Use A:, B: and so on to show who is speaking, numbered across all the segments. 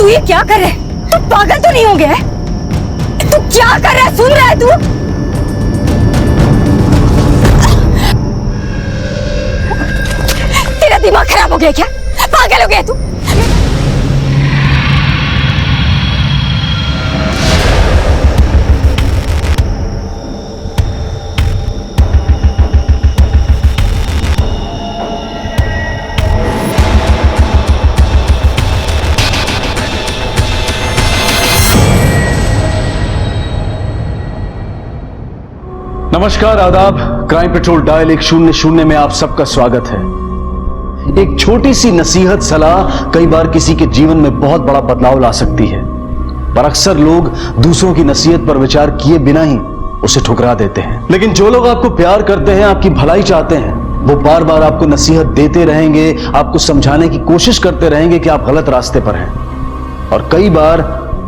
A: तू ये क्या कर रहा है? तू पागल तो नहीं हो गया है? तू क्या कर रहा है? सुन रहा है तू? तेरा दिमाग खराब हो गया क्या? पागल हो गया तू?
B: नमस्कार, आदाब। क्राइम पेट्रोल डायल 100 में आप सबका स्वागत है। एक छोटी सी नसीहत सलाह कई बार किसी के जीवन में बहुत बड़ा बदलाव ला सकती है, पर अक्सर लोग दूसरों की नसीहत पर विचार किए बिना ही उसे ठुकरा देते हैं। लेकिन जो लोग आपको प्यार करते हैं, आपकी भलाई चाहते हैं, वो बार बार आपको नसीहत देते रहेंगे, आपको समझाने की कोशिश करते रहेंगे कि आप गलत रास्ते पर हैं। और कई बार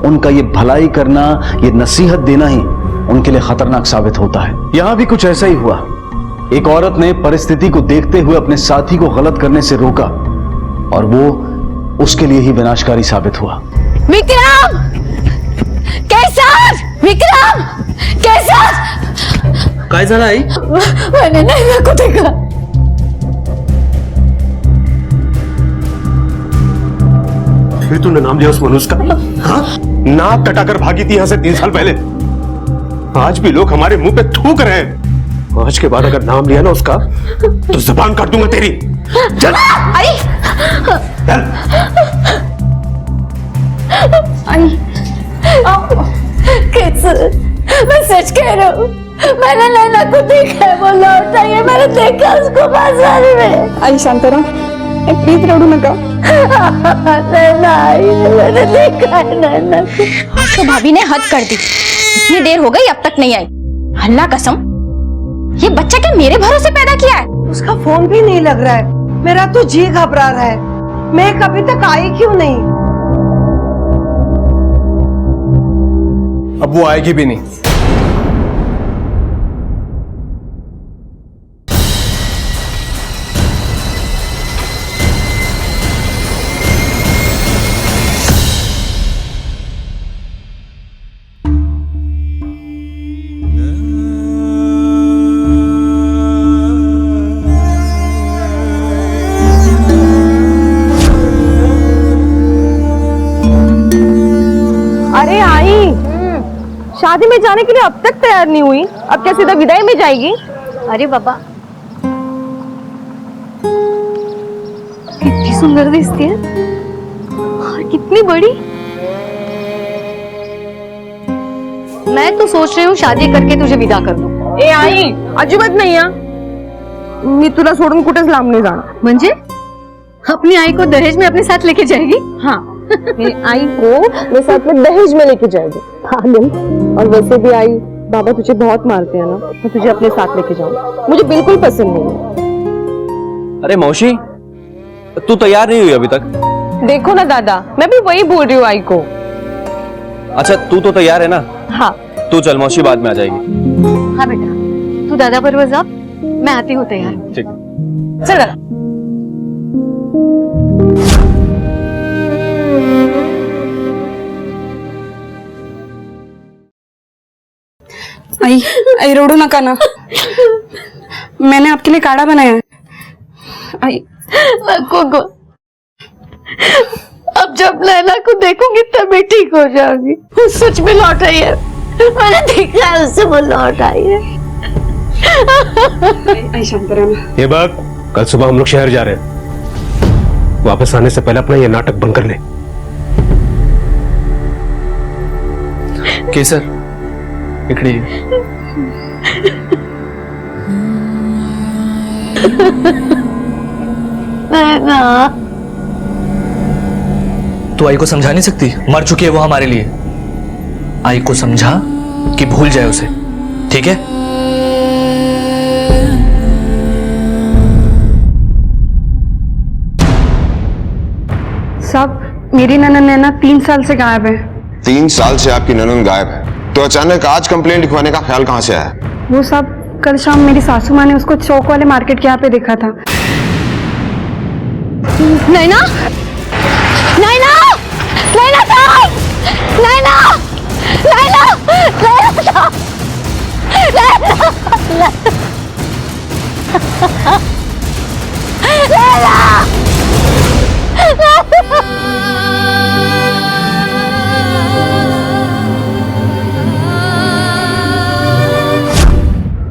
B: उनका ये भलाई करना, ये नसीहत देना ही उनके लिए खतरनाक साबित होता है। यहां भी कुछ ऐसा ही हुआ। एक औरत ने परिस्थिति को देखते हुए अपने साथी को गलत करने से रोका और वो उसके लिए ही विनाशकारी साबित हुआ।
A: विक्रम! कैसर! विक्रम! कैसर!
C: काय झालं आई?
A: मैंने नैना को देखा।
D: फिर तूने नाम लिया उस मनुष्य का? हाँ? नाक कटाकर भागी थी यहां से 3 साल पहले। आज भी लोग हमारे मुंह पे थूक रहे हैं। आज के बाद अगर नाम लिया ना उसका तो जुबान काट दूंगा तेरी। चल।
A: आई!
D: चल।
A: आई! कैसर! मैं सच कह रहा हूँ, मैंने नैना को देखा है, वो लौट आई है, मैंने देखा उसको बाजार में।
E: आई शांताराम, प्लीज रडू नका।
A: नैना आई है, मैंने देखा है नैना को।
F: तो भाभी ने हद कर दी। इतनी देर हो गई अब तक नहीं आई। अल्लाह कसम, ये बच्चा क्या मेरे भरोसे पैदा किया है?
E: उसका फोन भी नहीं लग रहा है। मेरा तो जी घबरा रहा है। मैं कभी तक आई क्यों नहीं?
C: अब वो आएगी भी नहीं।
E: अरे आई, शादी में जाने के लिए अब तक तैयार नहीं हुई। अब क्या सीधा विदाई में जाएगी?
F: अरे बाबा,
E: कितनी सुंदर दिखती है और कितनी बड़ी।
F: मैं तो सोच रही हूँ शादी करके तुझे विदा कर दूं।
E: ए आई, अजिबात नाही हा। मी तुला सोडून कुठेच लांब नहीं जाना।
F: म्हणजे अपनी आई को दहेज में अपने साथ लेके जाएगी?
E: हाँ, मेरी आई को मेरे साथ में दहेज में लेके जाएगी। पागल। और वैसे भी आई, बाबा तुझे बहुत मारते हैं ना, मैं तुझे अपने साथ लेके जाऊँ। मुझे बिल्कुल पसंद नहीं है।
C: अरे मौसी, तू तैयार नहीं हुई अभी तक?
E: देखो ना दादा, मैं भी वही बोल रही हूँ आई को।
C: अच्छा, तू तो तैयार है ना?
E: हाँ।
C: तू चल, मौसी बाद में आ जाएगी।
F: हाँ बेटा, तू दादा बरोबर जा, मैं आती हूँ तैयार।
C: ठीक।
E: चल।
G: आई आई रोडू नका ना, मैंने आपके लिए काढ़ा बनाया है। आई
A: को अब जब नैना को देखूंगी तभी ठीक हो जाऊंगी। वो सच में लौट आई है, मैंने देखा है उससे, वो लौट आई है।
G: आई शांताराम,
D: ये बात कल सुबह हम लोग शहर जा रहे हैं। वापस आने से पहले अपना ये नाटक बंद कर ले।
C: केसर, इकडे ये।
A: नैना,
C: तू आई को समझा नहीं सकती? मर चुकी है वो हमारे लिए। आई को समझा कि भूल जाए उसे, ठीक है?
G: साहब, मेरी ननद नैना 3 साल से गायब है।
H: 3 साल से आपकी ननद गायब है, तो अचानक आज कंप्लेंट लिखवाने का ख्याल कहां से आया?
G: वो सब कल शाम मेरी सासू माँ ने उसको चौक वाले मार्केट के यहाँ पे देखा था।
A: नैना, नैना, नैना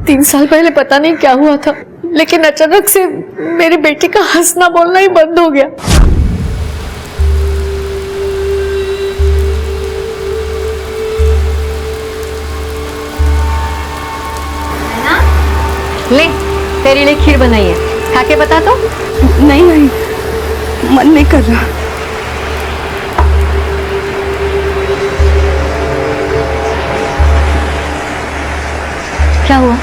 A: तीन साल पहले पता नहीं क्या हुआ था, लेकिन अचानक से मेरी बेटी का हंसना बोलना ही बंद हो गया।
E: ले, तेरे लिए खीर बनाई है, खा के बता तो।
G: नहीं नहीं, मन नहीं कर रहा।
E: क्या हुआ?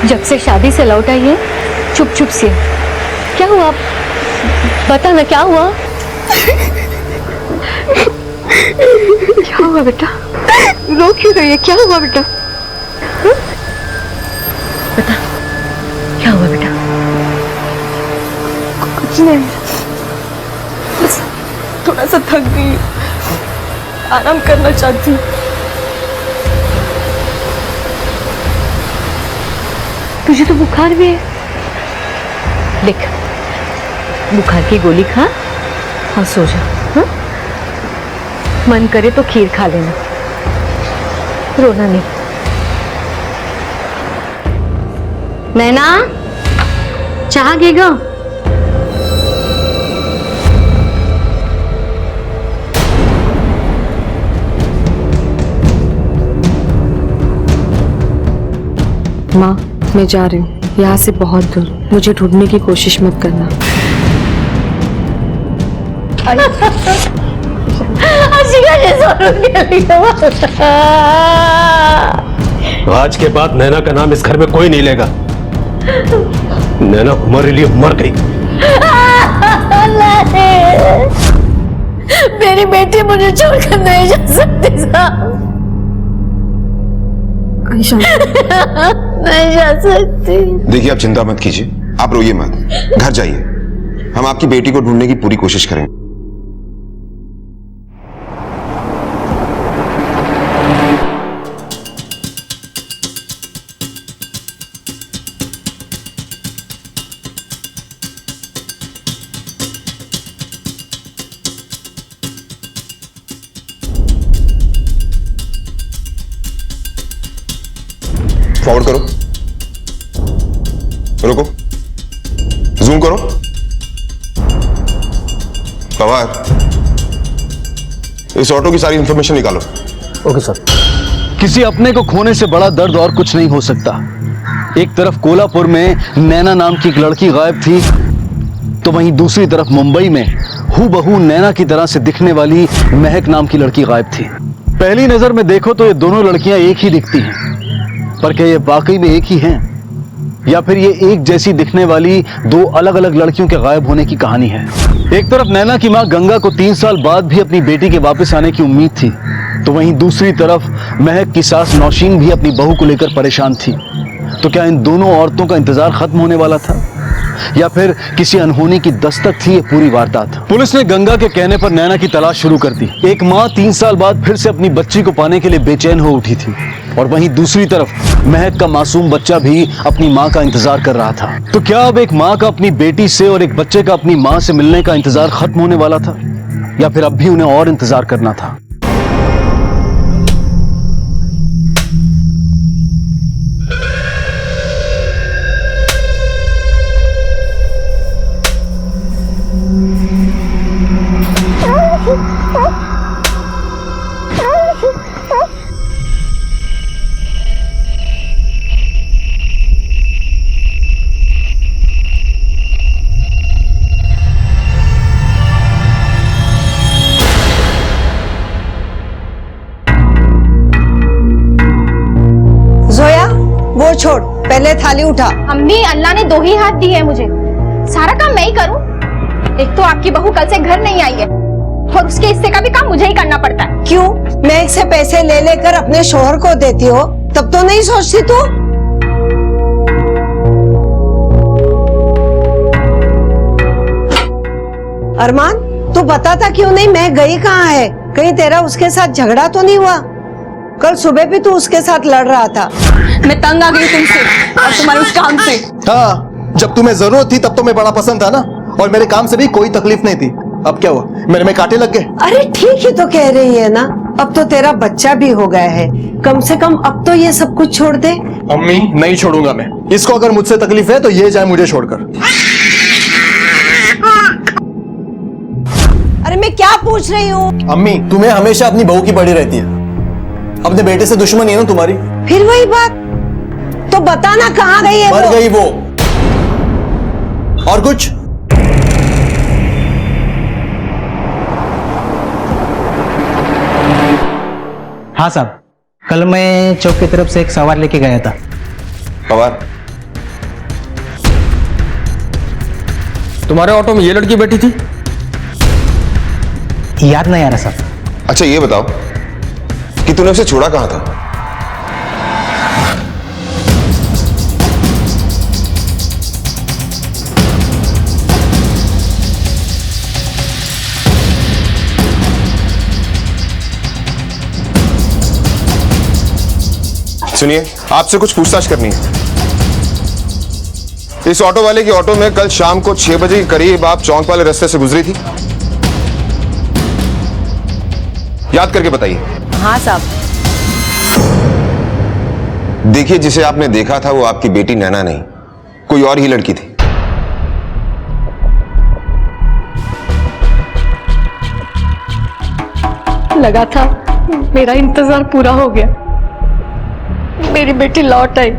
E: जब से शादी से लौट आई है चुप चुप से, क्या हुआ? बता ना, क्या हुआ? क्या हुआ बेटा? रो क्यों रही है? क्या हुआ बेटा? बता, क्या हुआ बेटा?
G: कुछ नहीं, बस थोड़ा सा थक गई, आराम करना चाहती हूँ।
E: तुझे तो बुखार भी है। देख, बुखार की गोली खा और सो जा। हाँ? मन करे तो खीर खा लेना, रोना नहीं। नैना, चाह गेगा?
G: माँ, मैं जा रही हूँ यहाँ से बहुत दूर, मुझे ढूंढने की कोशिश मत करना।
D: आज के बाद नैना का नाम इस घर में कोई नहीं लेगा। नैना हमारे लिए मर गई।
A: मेरी बेटी मुझे छोड़कर नहीं जा सकती साहब।
G: आयशा,
A: नहीं जा सकती।
H: देखिए, आप चिंता मत कीजिए, आप रोइए मत, घर जाइए, हम आपकी बेटी को ढूंढने की पूरी कोशिश करेंगे। फॉरवर्ड करो, रुको, जूम करो। पवार, इस ऑटो की सारी इंफॉर्मेशन निकालो।
B: Okay sir. किसी अपने को खोने से बड़ा दर्द और कुछ नहीं हो सकता। एक तरफ कोल्हापुर में नैना नाम की एक लड़की गायब थी, तो वहीं दूसरी तरफ मुंबई में हूबहू नैना की तरह से दिखने वाली महक नाम की लड़की गायब थी। पहली नजर में देखो तो ये दोनों लड़कियां एक ही दिखती हैं, पर क्या ये वाकई में एक ही हैं, या फिर ये एक जैसी दिखने वाली दो अलग अलग लड़कियों के गायब होने की कहानी है। एक तरफ नैना की मां गंगा को 3 साल बाद भी अपनी बेटी के वापस आने की उम्मीद थी, तो वहीं दूसरी तरफ महक की सास नौशीन भी अपनी बहू को लेकर परेशान थी। तो क्या इन दोनों औरतों का इंतजार खत्म होने वाला था, या फिर किसी अनहोनी की दस्तक थी ये पूरी वारदात? पुलिस ने गंगा के कहने पर नैना की तलाश शुरू कर दी। एक मां 3 साल बाद फिर से अपनी बच्ची को पाने के लिए बेचैन हो उठी थी, और वहीं दूसरी तरफ महक का मासूम बच्चा भी अपनी मां का इंतजार कर रहा था। तो क्या अब एक मां का अपनी बेटी से और एक बच्चे का अपनी मां से मिलने का इंतजार खत्म होने वाला था, या फिर अब भी उन्हें और इंतजार करना था?
I: वो छोड़, पहले थाली उठा।
F: अम्मी, अल्लाह ने 2 ही हाथ दिए हैं मुझे, सारा काम मैं ही करूं? एक तो आपकी बहू कल से घर नहीं आई है, और उसके हिस्से का भी काम मुझे ही करना पड़ता है।
I: क्यों? मैं से पैसे ले लेकर अपने शोहर को देती हो, तब तो नहीं सोचती तू? अरमान, तू बताता क्यों नहीं? मैं गई कहाँ है? कहीं तेरा उसके साथ झगड़ा तो नहीं हुआ? कल सुबह भी तू उसके साथ लड़ रहा था।
G: मैं तंग आ गई तुमसे और तुम्हारे उस काम से।
J: हाँ, जब तुम्हें जरूरत थी तब तो मैं बड़ा पसंद था ना, और मेरे काम से भी कोई तकलीफ नहीं थी। अब क्या हुआ, मेरे में कांटे लग गए?
I: अरे ठीक ही तो कह रही है ना, अब तो तेरा बच्चा भी हो गया है, कम से कम अब तो ये सब कुछ छोड़ दे।
J: अम्मी, नहीं छोड़ूंगा मैं इसको। अगर मुझसे तकलीफ है तो ये जाए मुझे छोड़कर।
I: अरे मैं क्या पूछ रही हूँ?
J: अम्मी, तुम्हें हमेशा अपनी बहू की पड़ी रहती है, अपने बेटे से दुश्मनी है ना तुम्हारी।
I: फिर वही बात, तो बताना कहाँ गई है
J: मर
I: वो?
J: गई वो। और कुछ?
K: हाँ साहब, कल मैं चौक की तरफ से एक सवार लेके गया था।
H: पवार,
D: तुम्हारे ऑटो में ये लड़की बैठी थी?
K: याद नहीं आ रहा साहब।
H: अच्छा ये बताओ कि तूने उसे छोड़ा कहां था? सुनिए, आपसे कुछ पूछताछ करनी है। इस ऑटो वाले की ऑटो में कल शाम को 6 बजे के करीब आप चौक वाले रास्ते से गुजरी थी? याद करके बताइए।
E: हाँ साहब।
H: देखिए, जिसे आपने देखा था वो आपकी बेटी नैना नहीं, कोई और ही लड़की थी।
A: लगा था मेरा इंतजार पूरा हो गया, मेरी बेटी लौट आई।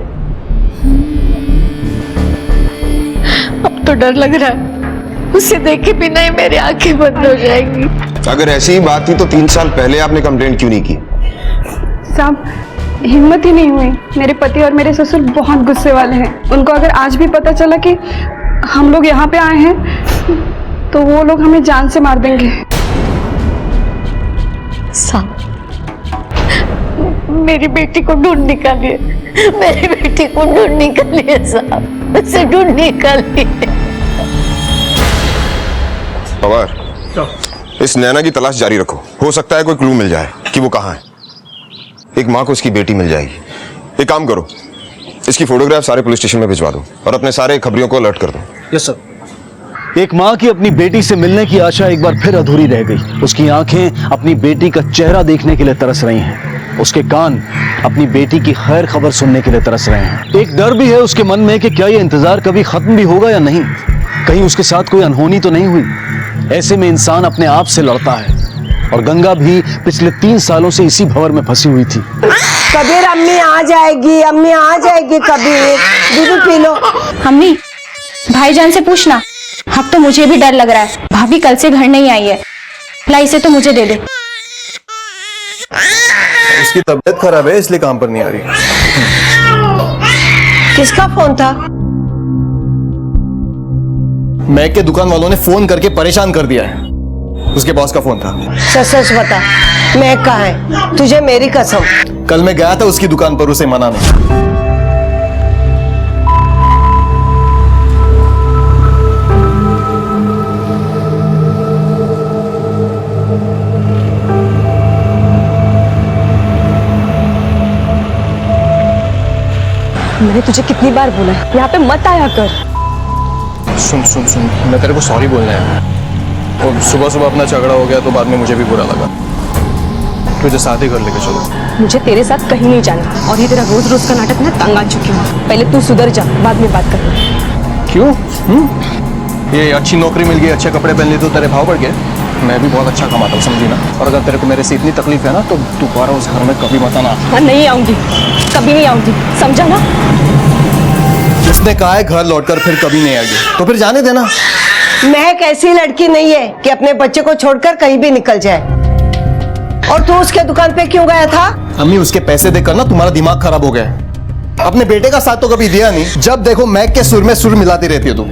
A: अब तो डर लग रहा है, उसे देखे बिना ही मेरी आंखें बंद हो जाएंगी।
H: अगर ऐसी ही बात थी तो 3 साल पहले आपने कंप्लेंट क्यों नहीं की?
G: साहब, हिम्मत ही नहीं हुई। मेरे पति और मेरे ससुर बहुत गुस्से वाले हैं। उनको अगर आज भी पता चला कि हम लोग यहाँ पे आए हैं तो वो लोग हमें जान से मार देंगे।
A: साहब, मेरी बेटी को ढूंढ निकालिए, मेरी बेटी को ढूंढ निकालिए साहब, उसे ढूंढ निकालिए।
H: पवार, इस नैना की तलाश जारी रखो, हो सकता है कोई क्लू मिल जाए कि वो कहाँ है। एक माँ को उसकी बेटी मिल जाएगी। एक काम करो, इसकी फोटोग्राफ सारे पुलिस स्टेशन में भिजवा दो और अपने सारे खबरियों को अलर्ट कर दो।
B: Yes sir. एक माँ की अपनी बेटी से मिलने की आशा एक बार फिर अधूरी रह गई। उसकी आंखें अपनी बेटी का चेहरा देखने के लिए तरस रही हैं, उसके कान अपनी बेटी की खैर खबर सुनने के लिए तरस रहे हैं। एक डर भी है उसके मन में कि क्या ये इंतजार कभी खत्म भी होगा या नहीं, कहीं उसके साथ कोई अनहोनी तो नहीं हुई। ऐसे में इंसान अपने आप से लड़ता है, और गंगा भी पिछले 3 सालों से इसी भंवर में फंसी हुई थी।
I: कबीर, अम्मी आ जाएगी, अम्मी आ जाएगी। कबीर, दूध पी लो।
F: अम्मी, भाईजान से पूछना। अब तो मुझे भी डर लग रहा है, भाभी कल से घर नहीं आई है। लाई से तो मुझे दे दे।
J: उसकी तबीयत खराब है इसलिए काम पर नहीं आ रही।
I: किसका फोन था?
J: मैक के दुकान वालों ने फोन करके परेशान कर दिया है। उसके बॉस का फोन था।
I: सच सच बता, मैं कहाँ है? तुझे मेरी कसम।
J: कल मैं गया था उसकी दुकान पर, उसे मना नहीं।
G: मैंने तुझे कितनी बार बोला है यहाँ पे मत आया कर।
J: सुन सुन सुन, मैं तेरे को सॉरी बोलना है। और सुबह सुबह अपना झगड़ा हो गया तो बाद में मुझे भी बुरा लगा। तुझे साथ ही घर लेके चलो।
G: मुझे तेरे साथ कहीं नहीं जाना, और ये तेरा रोज रोज का नाटक मैं तंग आ चुकी हूँ। पहले तू सुधर जा, बाद में बात करना।
J: क्यों? ये अच्छी नौकरी मिल गई, अच्छे कपड़े पहन लिए तो तेरे भाव बढ़ गए। मैं भी बहुत अच्छा कमाता हूँ, समझी ना। और अगर तेरे को मेरे से इतनी तकलीफ है ना तो दोबारा उस घर में कभी मत आना।
G: हाँ, नहीं आऊंगी, कभी नहीं आऊंगी, समझा ना।
J: उसने कहा है घर लौटकर फिर कभी नहीं आएगी, तो फिर जाने देना।
I: महक ऐसी लड़की नहीं है कि अपने बच्चे को छोड़कर कहीं भी निकल जाए। और तू उसके दुकान पे क्यों गया था?
J: अम्मी, उसके पैसे देकर ना तुम्हारा दिमाग खराब हो गया है। अपने बेटे का साथ तो कभी दिया नहीं। जब देखो महक के सुर में सुर मिलाती रहती है तू।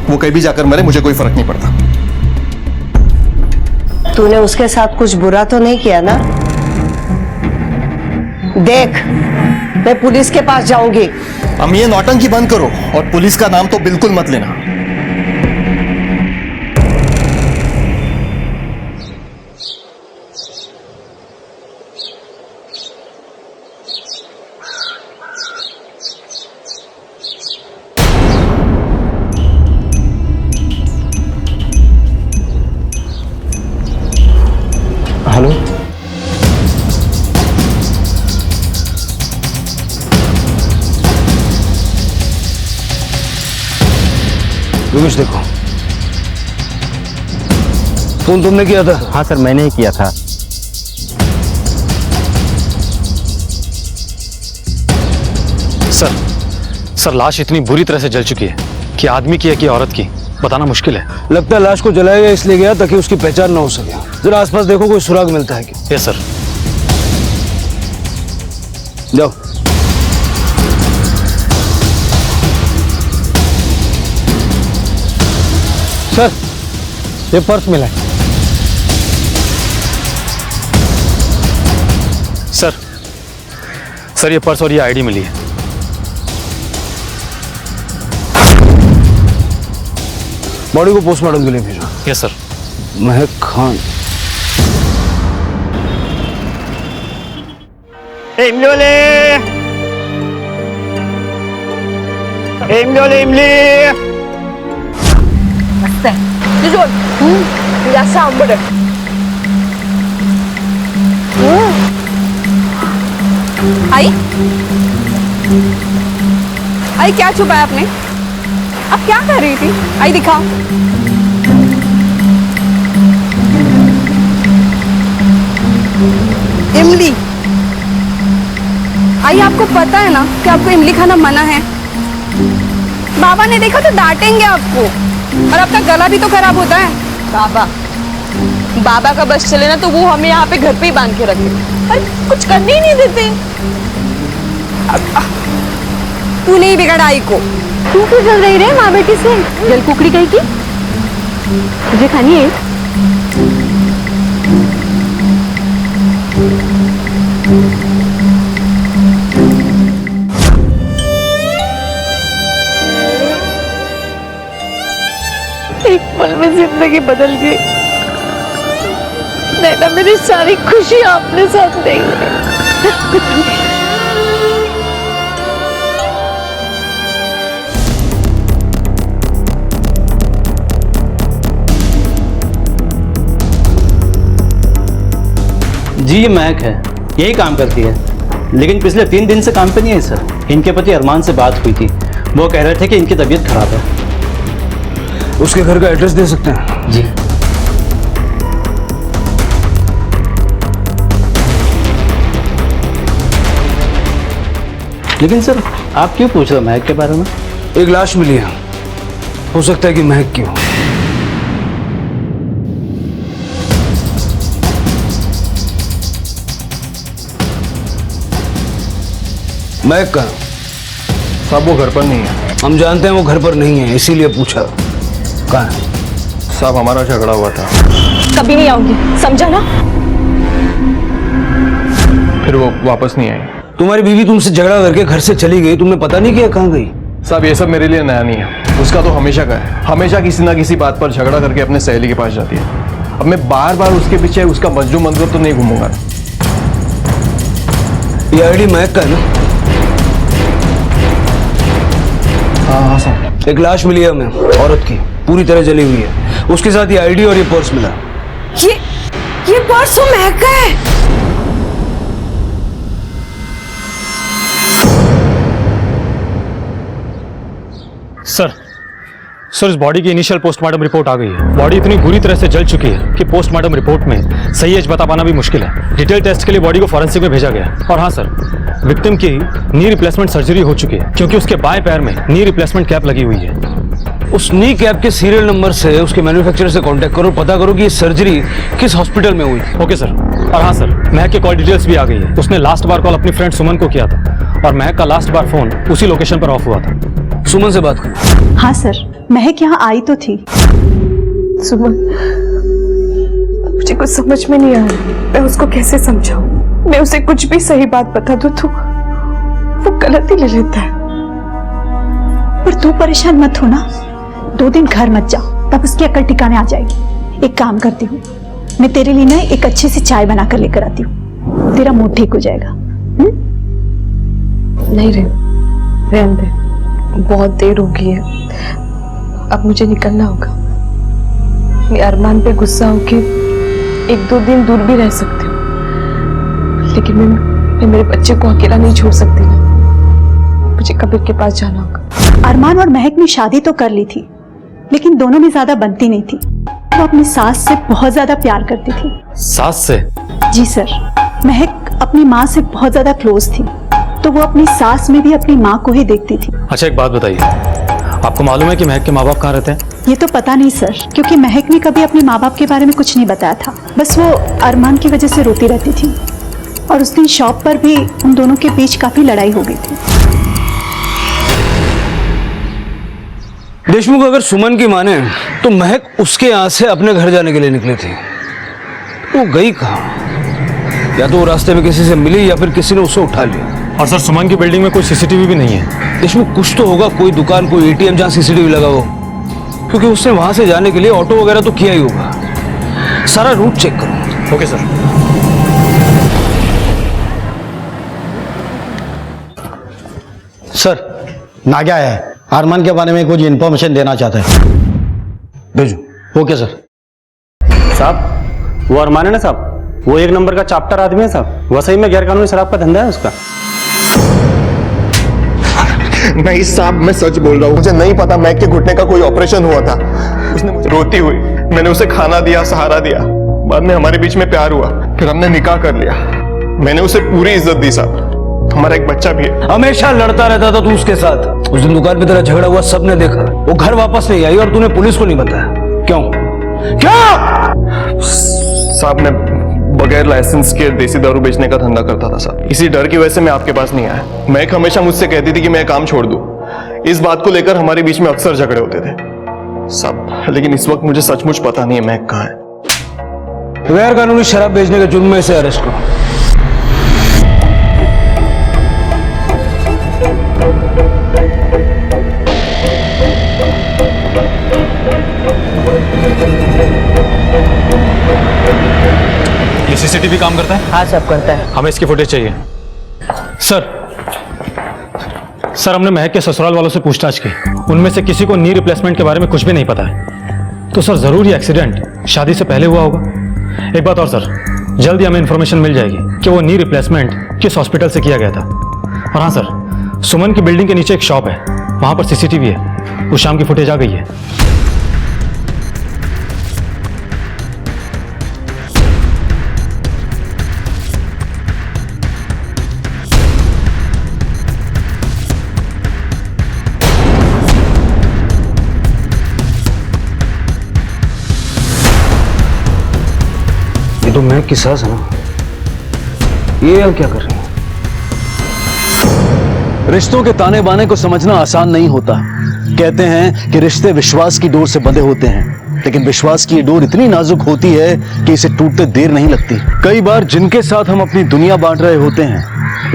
J: वो कहीं भी जाकर मरे, मुझे कोई फर्क नहीं पड़ता।
I: तूने उसके साथ कुछ बुरा तो नहीं किया ना? देख, मैं पुलिस के पास जाऊंगी।
J: अम्मी, ये नौटंकी बंद करो और पुलिस का नाम तो बिल्कुल मत लेना।
B: कुछ देखो। फोन तुमने किया था?
K: हाँ सर, मैंने ही किया था।
L: सर लाश इतनी बुरी तरह से जल चुकी है कि आदमी की है कि औरत की बताना मुश्किल है।
B: लगता है लाश को जलाया गया इसलिए गया ताकि उसकी पहचान ना हो सके। जरा आसपास देखो, कोई सुराग मिलता है क्या?
L: Yes sir.
B: जाओ।
K: सर, ये पर्स मिला है।
L: सर ये पर्स और ये आईडी मिली है।
B: बॉडी को पोस्टमार्टम के लिए भेजो।
L: Yes sir.
B: महक खान।
G: आई क्या छुपाया आपने? आप क्या कर रही थी? आई दिखाओ। इमली। आई आपको पता है ना कि आपको इमली खाना मना है। बाबा ने देखा तो डांटेंगे आपको, और आपका गला भी तो खराब होता है।
E: बाबा का बस चले ना तो वो हमें यहाँ पे घर पे ही बांध के रखे, अरे कुछ करने ही नहीं देते।
G: तू नहीं बिगड़ा आई को।
E: तू क्यों जल रही रे माँ बेटी से? जल कुकड़ी गई की तुझे खानी है?
A: एक पल में जिंदगी बदल गई। नैना, मेरी सारी खुशी आपने साथ ली है।
K: जी, ये महक है, यही काम करती है, लेकिन पिछले 3 दिन से काम पे नहीं है सर। इनके पति अरमान से बात हुई थी, वो कह रहे थे कि इनकी तबीयत खराब है।
B: उसके घर का एड्रेस दे सकते हैं?
K: जी। लेकिन सर, आप क्यों पूछ रहे हो महक के बारे में?
B: एक लाश मिली है, हो सकता है कि महक की हो। महक का
J: साहब वो घर पर नहीं है।
B: हम जानते हैं वो घर पर नहीं है, इसीलिए पूछा। कहाँ है?
J: साहब हमारा झगड़ा हुआ था।
E: कभी नहीं आऊंगी, समझा ना?
J: फिर वो वापस नहीं आई।
B: तुम्हारी बीवी तुमसे झगड़ा करके घर से चली गई, तुमने पता नहीं किया कहाँ गई?
J: साहब ये सब मेरे लिए नया नहीं है, उसका तो हमेशा का है। हमेशा किसी ना किसी बात पर झगड़ा करके अपने सहेली के पास जाती है। अब मैं बार बार उसके पीछे उसका मजनू मंजूर तो नहीं घूमूंगा।
B: ये आईडी महक का है ना?
J: हाँ साहब।
B: एक लाश मिली है हमें, औरत की, पूरी तरह जली हुई है। उसके साथ ये आईडी और ये पर्स मिला।
I: ये पर्स तो महक का है।
L: सर इस बॉडी की इनिशियल पोस्टमार्टम रिपोर्ट आ गई है। बॉडी इतनी बुरी तरह से जल चुकी है कि पोस्टमार्टम रिपोर्ट में सही एज बता पाना भी मुश्किल है। डिटेल टेस्ट के लिए बॉडी को फॉरेंसिक में भेजा गया है। और हाँ सर, विक्टिम की नी रिप्लेसमेंट सर्जरी हो चुकी है, क्योंकि उसके बाएं पैर में नी रिप्लेसमेंट कैप लगी हुई है।
B: उस नी कैप के सीरियल नंबर से उसके मैन्युफैक्चरर से कांटेक्ट करो, पता करो कि ये सर्जरी किस हॉस्पिटल में हुई।
L: Okay sir. और हाँ सर, महक के कॉल डिटेल्स भी आ गई है। उसने लास्ट बार कॉल अपनी फ्रेंड सुमन को किया था, और महक का लास्ट बार फोन उसी लोकेशन पर ऑफ हुआ था।
B: सुमन से बात करो।
M: हाँ सर, महक यहाँ आई तो थी।
G: सुमन, मुझे कुछ समझ में नहीं आ रहा, मैं उसको कैसे समझाऊं? मैं उसे कुछ भी सही बात बता दूं तो वो गलत ही ले लेता है।
M: पर तू परेशान मत हो ना, 2 दिन घर मत जाओ, तब उसकी अकल ठिकाने आ जाएगी। एक काम करती हूँ, मैं तेरे लिए ना एक अच्छी सी चाय बना कर लेकर आती हूँ, तेरा मूड ठीक हो जाएगा।
G: नहीं रहने दे, बहुत देर हो गई है, अब मुझे निकलना होगा। मैं अरमान पे गुस्सा होके 1-2 दिन दूर भी रह सकती हूँ, लेकिन मैं मेरे बच्चे को अकेला नहीं छोड़ सकती ना। मुझे कबीर के पास जाना होगा।
M: अरमान और महक ने शादी तो कर ली थी, लेकिन दोनों में ज्यादा बनती नहीं थी। वो अपनी सास से बहुत ज्यादा प्यार करती थी।
L: सास से?
M: जी सर, महक अपनी माँ से बहुत ज्यादा क्लोज थी, तो वो अपनी सास में भी अपनी माँ को ही देखती थी।
L: अच्छा एक बात बताइए, आपको मालूम है कि महक के माँ बाप कहाँ रहते हैं?
M: ये तो पता नहीं सर, क्योंकि महक ने कभी अपने माँ बाप के बारे में कुछ नहीं बताया था। बस वो अरमान की वजह से रोती रहती थी, और उस दिन शॉप पर भी उन दोनों के बीच काफी लड़ाई हो गई थी।
N: देशमुख अगर सुमन की माने तो महक उसके यहाँ से अपने घर जाने के लिए निकली थी। वो गई कहाँ? या तो वो रास्ते में किसी से मिली या फिर किसी ने उसे उठा लिया।
L: और सर सुमन की बिल्डिंग में कोई सीसीटीवी भी नहीं है।
N: देशमुख कुछ तो होगा, कोई दुकान, कोई एटीएम जहाँ सीसीटीवी लगा हो, क्योंकि उसने वहां से जाने के लिए ऑटो वगैरह तो किया ही होगा। सारा रूट चेक करो।
L: Okay sir.
K: सर नाग्या है, अरमान के बारे में कुछ इन्फॉर्मेशन देना चाहता है।
N: भेजो।
K: Okay sir.
O: साहब वो अरमान है ना साहब, वो एक नंबर का चाप्टर आदमी है साहब। वैसे ही में गैर कानूनी शराब का धंधा है उसका।
H: नहीं साहब, मैं सच बोल रहा हूँ। मुझे नहीं पता मैक के घुटने का कोई ऑपरेशन हुआ था। उसने मुझे रोती हुई, मैंने उसे खाना दिया, सहारा दिया। बाद में हमारे बीच में प्यार हुआ, फिर हमने निकाह कर लिया। मैंने उसे पूरी इज्जत दी साहब। हमारा एक बच्चा भी है।
N: हमेशा लड़ता रहता था तू उसके साथ। उस दिन दुकान पे तेरा झगड़ा हुआ, सबने देखा। वो घर वापस नहीं आई और तूने पुलिस को नहीं बताया। क्यों? क्यों?
J: साहब मैं बगैर लाइसेंस के देसी दारू बेचने का धंधा करता था साहब। इसी डर की वजह से मैं आपके पास नहीं आया। महक हमेशा मुझसे कहती थी कि मैं काम छोड़ दूं। इस बात को लेकर हमारे बीच में अक्सर झगड़े होते थे साहब। लेकिन इस वक्त मुझे सचमुच पता नहीं है महक कहाँ है।
N: गैर कानूनी शराब बेचने के जुर्म में इसे अरेस्ट करो।
L: ये सीसीटीवी काम करता है?
I: हाँ सब करता है।
L: हमें इसकी फुटेज चाहिए। सर हमने महक के ससुराल वालों से पूछताछ की। उनमें से किसी को नी रिप्लेसमेंट के बारे में कुछ भी नहीं पता है। तो सर जरूर ये एक्सीडेंट शादी से पहले हुआ होगा। एक बात और सर, जल्दी हमें इंफॉर्मेशन मिल जाएगी कि वो नी रिप्लेसमेंट किस हॉस्पिटल से किया गया था। और हाँ सर, सुमन की बिल्डिंग के नीचे एक शॉप है, वहां पर सीसीटीवी है। उस शाम की फुटेज आ गई है।
N: तो महक की सास है ना, ये यहाँ क्या कर रही है?
B: रिश्तों के ताने बाने को समझना आसान नहीं होता। कहते हैं कि रिश्ते विश्वास की डोर से बंधे होते हैं, लेकिन विश्वास की ये डोर इतनी नाजुक होती है कि इसे टूटते देर नहीं लगती। कई बार जिनके साथ हम अपनी दुनिया बांट रहे होते हैं,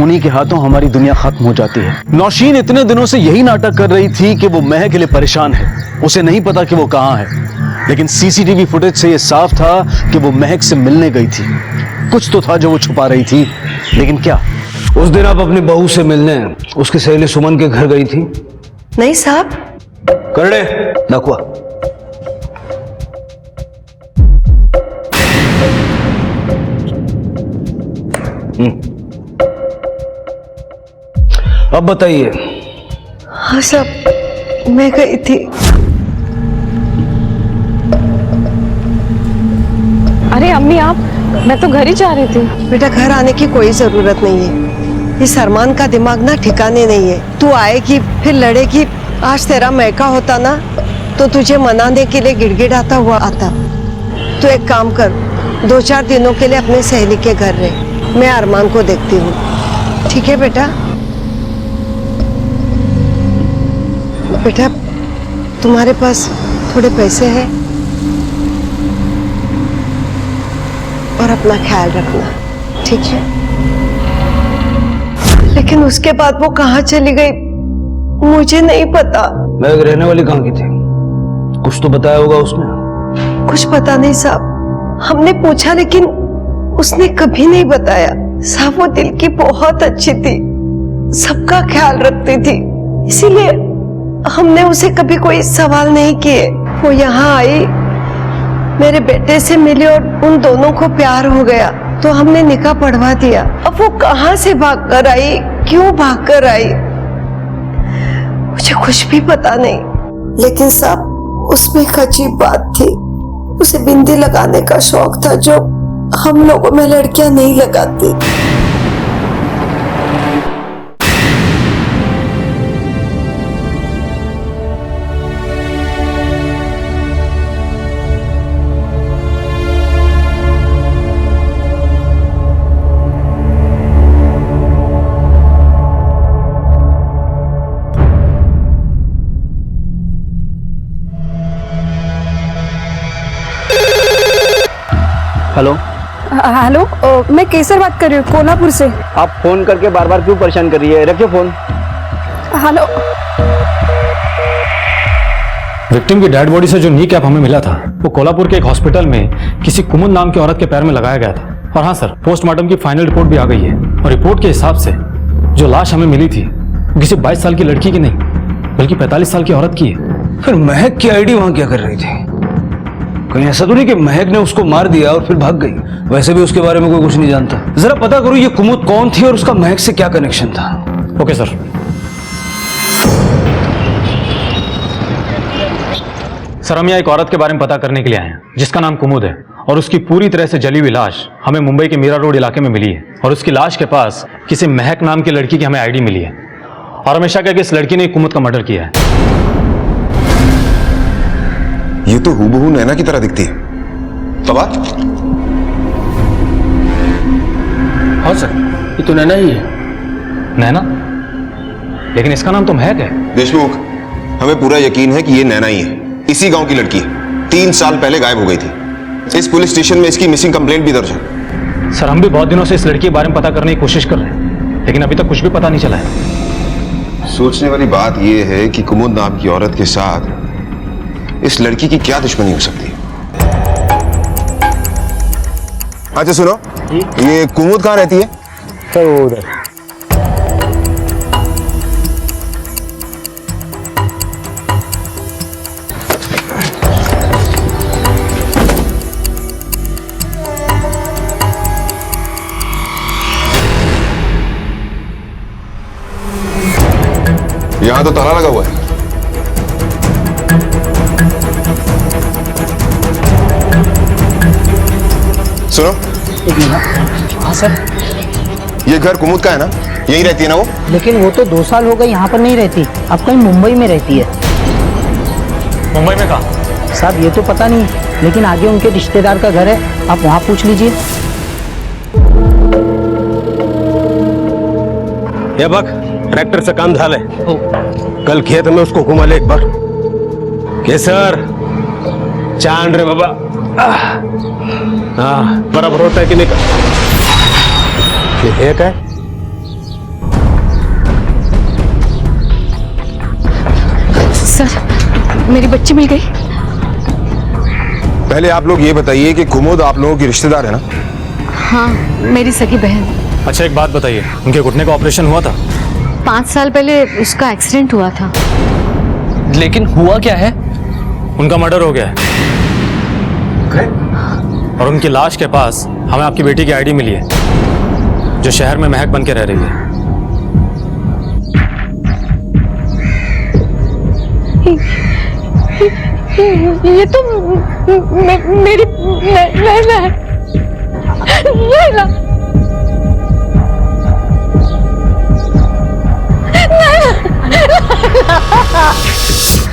B: उन्हीं के हाथों हमारी दुनिया खत्म हो जाती है। नौशीन इतने दिनों से यही नाटक कर रही थी कि वो महक के लिए परेशान है। उसे नहीं पता कि वो कहाँ है, लेकिन सीसीटीवी फुटेज से यह साफ था कि वो महक से मिलने गई थी। कुछ तो था जो वो छुपा रही थी, लेकिन क्या?
N: उस दिन आप अपनी बहू से मिलने उसकी सहेली सुमन के घर गई थी?
I: नहीं साहब।
N: करड़े दाखवा। अब बताइए।
I: हाँ साहब, मैं गई थी।
E: अरे अम्मी आप, मैं तो घर ही जा रही थी।
I: बेटा घर आने की कोई जरूरत नहीं है। इस अरमान का दिमाग ना ठिकाने नहीं है। तू आएगी फिर लड़ेगी। आज तेरा मैका होता ना तो तुझे मनाने के लिए गिड़गिड़ाता हुआ आता। तू एक काम कर, 2-4 दिनों के लिए अपने सहेली के घर रहे। मैं अरमान को देखती हूँ, ठीक है बेटा? बेटा तुम्हारे पास थोड़े पैसे हैं और अपना ख्याल रखना, ठीक है? लेकिन उसके बाद वो कहाँ चली गई मुझे नहीं पता।
N: महक रहने वाली कहाँ की थी? कुछ तो बताया होगा उसने।
I: कुछ पता नहीं साहब, हमने पूछा लेकिन उसने कभी नहीं बताया। साहब वो दिल की बहुत अच्छी थी, सबका ख्याल रखती थी, इसीलिए हमने उसे कभी कोई सवाल नहीं किए। वो यहाँ आई, मेरे बेटे से मिली और उन दोनों को प्यार हो गया तो हमने निकाह पढ़वा दिया। अब वो कहाँ से भागकर आई, क्यों भागकर आई, मुझे कुछ भी पता नहीं। लेकिन साहब उसमें एक अजीब बात थी। उसे बिंदी लगाने का शौक था जो हम लोगों में लड़कियां नहीं लगाती।
N: हेलो
G: हेलो, मैं केसर बात कर रही हूँ, कोल्हापुर से।
N: आप फोन करके बार बार क्यों परेशान कर रही है? रखिए फोन।
G: हेलो।
L: विक्टिम की डेड बॉडी से जो नी कैप हमें मिला था वो कोल्हापुर के एक हॉस्पिटल में किसी कुमुद नाम की औरत के पैर में लगाया गया था। और हाँ सर, पोस्टमार्टम की फाइनल रिपोर्ट भी आ गई है और रिपोर्ट के हिसाब से जो लाश हमें मिली थी वो किसी 22 साल की लड़की की नहीं बल्कि 45 साल की औरत की है।
N: फिर महक की आईडी वहां क्या कर रही थी? कहीं ऐसा तो नहीं कि महक ने उसको मार दिया और फिर भाग गई? वैसे भी उसके बारे में कोई कुछ नहीं जानता। जरा पता करो ये कुमुद कौन थी और उसका महक से क्या कनेक्शन था।
L: Okay sir. सर, हम यहाँ एक औरत के बारे में पता करने के लिए आए हैं जिसका नाम कुमुद है और उसकी पूरी तरह से जली हुई लाश हमें मुंबई के मीरा रोड इलाके में मिली है। और उसकी लाश के पास किसी महक नाम की लड़की की हमें आईडी मिली है और हमेशा कहा कि इस लड़की ने कुमुद का मर्डर किया है।
H: ये तो हूबहू नैना की तरह दिखती है। तबा?
N: हाँ सर, ये तो नैना ही है।
L: नैना? लेकिन इसका नाम तो महक है।
H: देशमुख, हमें पूरा यकीन है कि ये नैना ही है। इसी गांव की लड़की है, 3 साल पहले गायब हो गई थी। इस पुलिस स्टेशन में इसकी मिसिंग कंप्लेंट भी दर्ज है।
L: सर, हम भी बहुत दिनों से इस लड़की के बारे में पता करने की कोशिश कर रहे हैं लेकिन अभी तक कुछ भी पता नहीं चला है।
H: सोचने वाली बात यह है कि कुमुद नाम की औरत के साथ इस लड़की की क्या दुश्मनी हो सकती है? अच्छा सुनो, ये कुमुद कहाँ रहती है?
O: सर वो उधर।
H: यहां तो ताला लगा हुआ है। सुनो।
P: हाँ सर।
H: ये घर कुमुद का है ना? यहीं रहती है ना वो?
P: लेकिन वो तो 2 साल हो गए यहाँ पर नहीं रहती, अब कहीं मुंबई में रहती है।
L: मुंबई में कहाँ?
P: साहब ये तो पता नहीं, लेकिन आगे उनके रिश्तेदार का घर है, आप वहाँ पूछ लीजिए।
D: ये बक, ट्रैक्टर से काम झाले। कल खेत में उसको घुमा ले एक बार। केसर चांद रे बाबा। हाँ, बराबर होता है कि नहीं? एक है।
E: सर, मेरी बच्ची मिल गई।
H: पहले आप लोग ये बताइए कि कुमुद आप लोगों की रिश्तेदार है ना?
E: हाँ, मेरी सगी बहन।
L: अच्छा एक बात बताइए, उनके घुटने का ऑपरेशन हुआ था?
E: 5 साल पहले उसका एक्सीडेंट हुआ था।
C: लेकिन हुआ क्या है?
L: उनका मर्डर हो गया है और उनकी लाश के पास हमें आपकी बेटी की आईडी मिली है जो शहर में महक बन के रह रही है।
A: ये तो मेरी लैला है। लैला।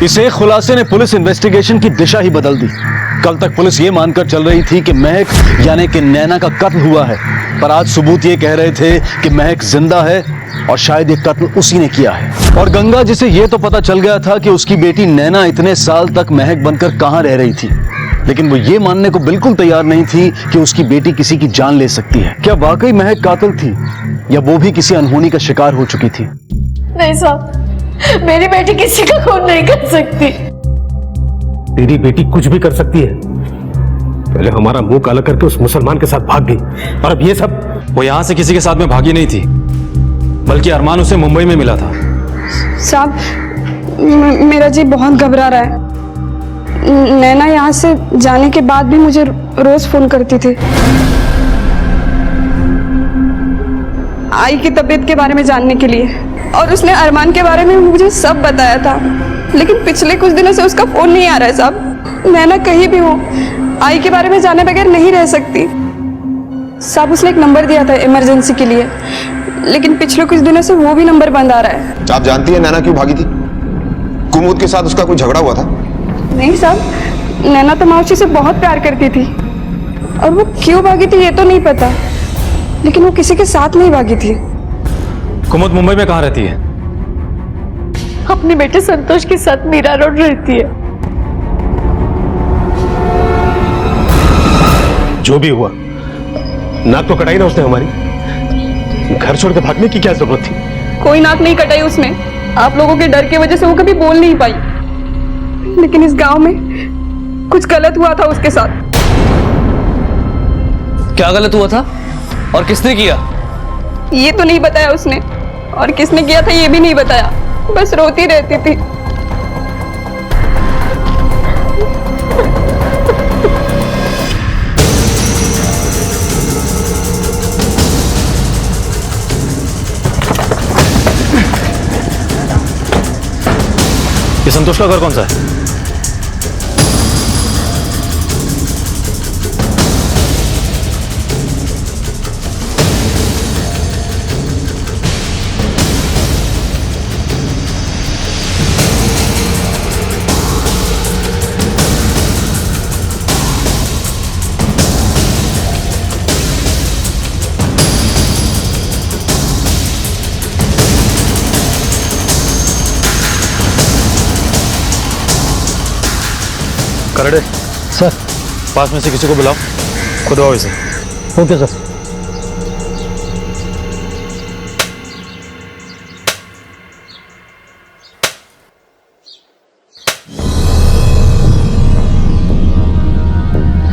B: इस एक खुलासे ने पुलिस इन्वेस्टिगेशन की दिशा ही बदल दी। कल तक पुलिस ये मानकर चल रही थी कि महक यानी कि नैना का कत्ल हुआ है, पर आज सबूत ये कह रहे थे कि महक जिंदा है और शायद ये कत्ल उसी ने किया है। और गंगा जिसे ये तो पता चल गया था कि उसकी बेटी नैना इतने साल तक महक बनकर कहां रह रही थी, लेकिन वो ये मानने को बिल्कुल तैयार नहीं थी कि उसकी बेटी किसी की जान ले सकती है। क्या वाकई महक कातिल थी या वो भी किसी अनहोनी का शिकार हो चुकी थी?
A: नहीं साहब, मेरी बेटी किसी का खून नहीं कर सकती।
D: तेरी बेटी कुछ भी कर सकती है। पहले हमारा मुंह काला करके उस मुसलमान के साथ भाग गई और अब ये सब।
L: वो यहाँ से किसी के साथ में भागी नहीं थी बल्कि अरमान उसे मुंबई में मिला था।
G: साहब, मेरा जी बहुत घबरा रहा है। नैना यहाँ से जाने के बाद भी मुझे रोज फोन करती थी, आई की तबीयत के बारे में जानने के लिए, और उसने अरमान के बारे में मुझे सब बताया था। लेकिन पिछले कुछ दिनों से उसका फोन नहीं आ रहा है साहब। नैना कहीं भी हो, आई के बारे में जाने बगैर नहीं रह सकती साहब। उसने एक नंबर दिया था इमरजेंसी के लिए, लेकिन पिछले कुछ दिनों से वो भी नंबर बंद आ रहा है।
H: आप जानती है नैना क्यों भागी थी? कुमुद के साथ उसका कोई झगड़ा हुआ था?
G: नहीं साहब, नैना तो मावशी से बहुत प्यार करती थी, और वो क्यों भागी थी ये तो नहीं पता, लेकिन वो किसी के साथ नहीं भागी थी।
L: कुमुद मुंबई में कहाँ रहती है?
A: अपने बेटे संतोष के साथ मीरा रोड रहती है।
D: जो भी हुआ, नाक तो कटाई ना उसने हमारी। घर छोड़ के भागने की क्या जरूरत थी?
G: कोई नाक नहीं कटाई उसने, आप लोगों के डर की वजह से वो कभी बोल नहीं पाई। लेकिन इस गांव में कुछ गलत हुआ था उसके साथ।
C: क्या गलत हुआ था और किसने किया?
G: ये तो नहीं बताया उसने, और किसने किया था ये भी नहीं बताया, बस रोती रहती थी।
L: ये संतोष का घर कौन सा है? करड़े
K: सर,
L: पास में से किसी को बुलाओ, खुदवाओ इसे।
K: Okay sir.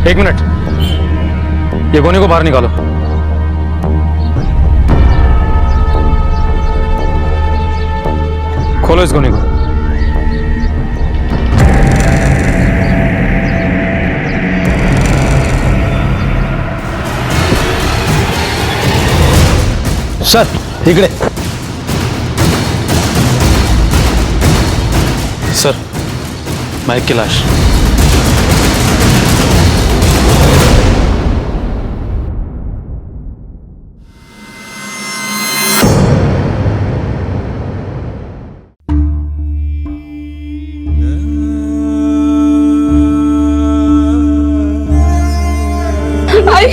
L: एक मिनट, ये गोनी को बाहर निकालो। खोलो इस गोनी को।
K: सर इकडे।
L: सर, महक की लाश।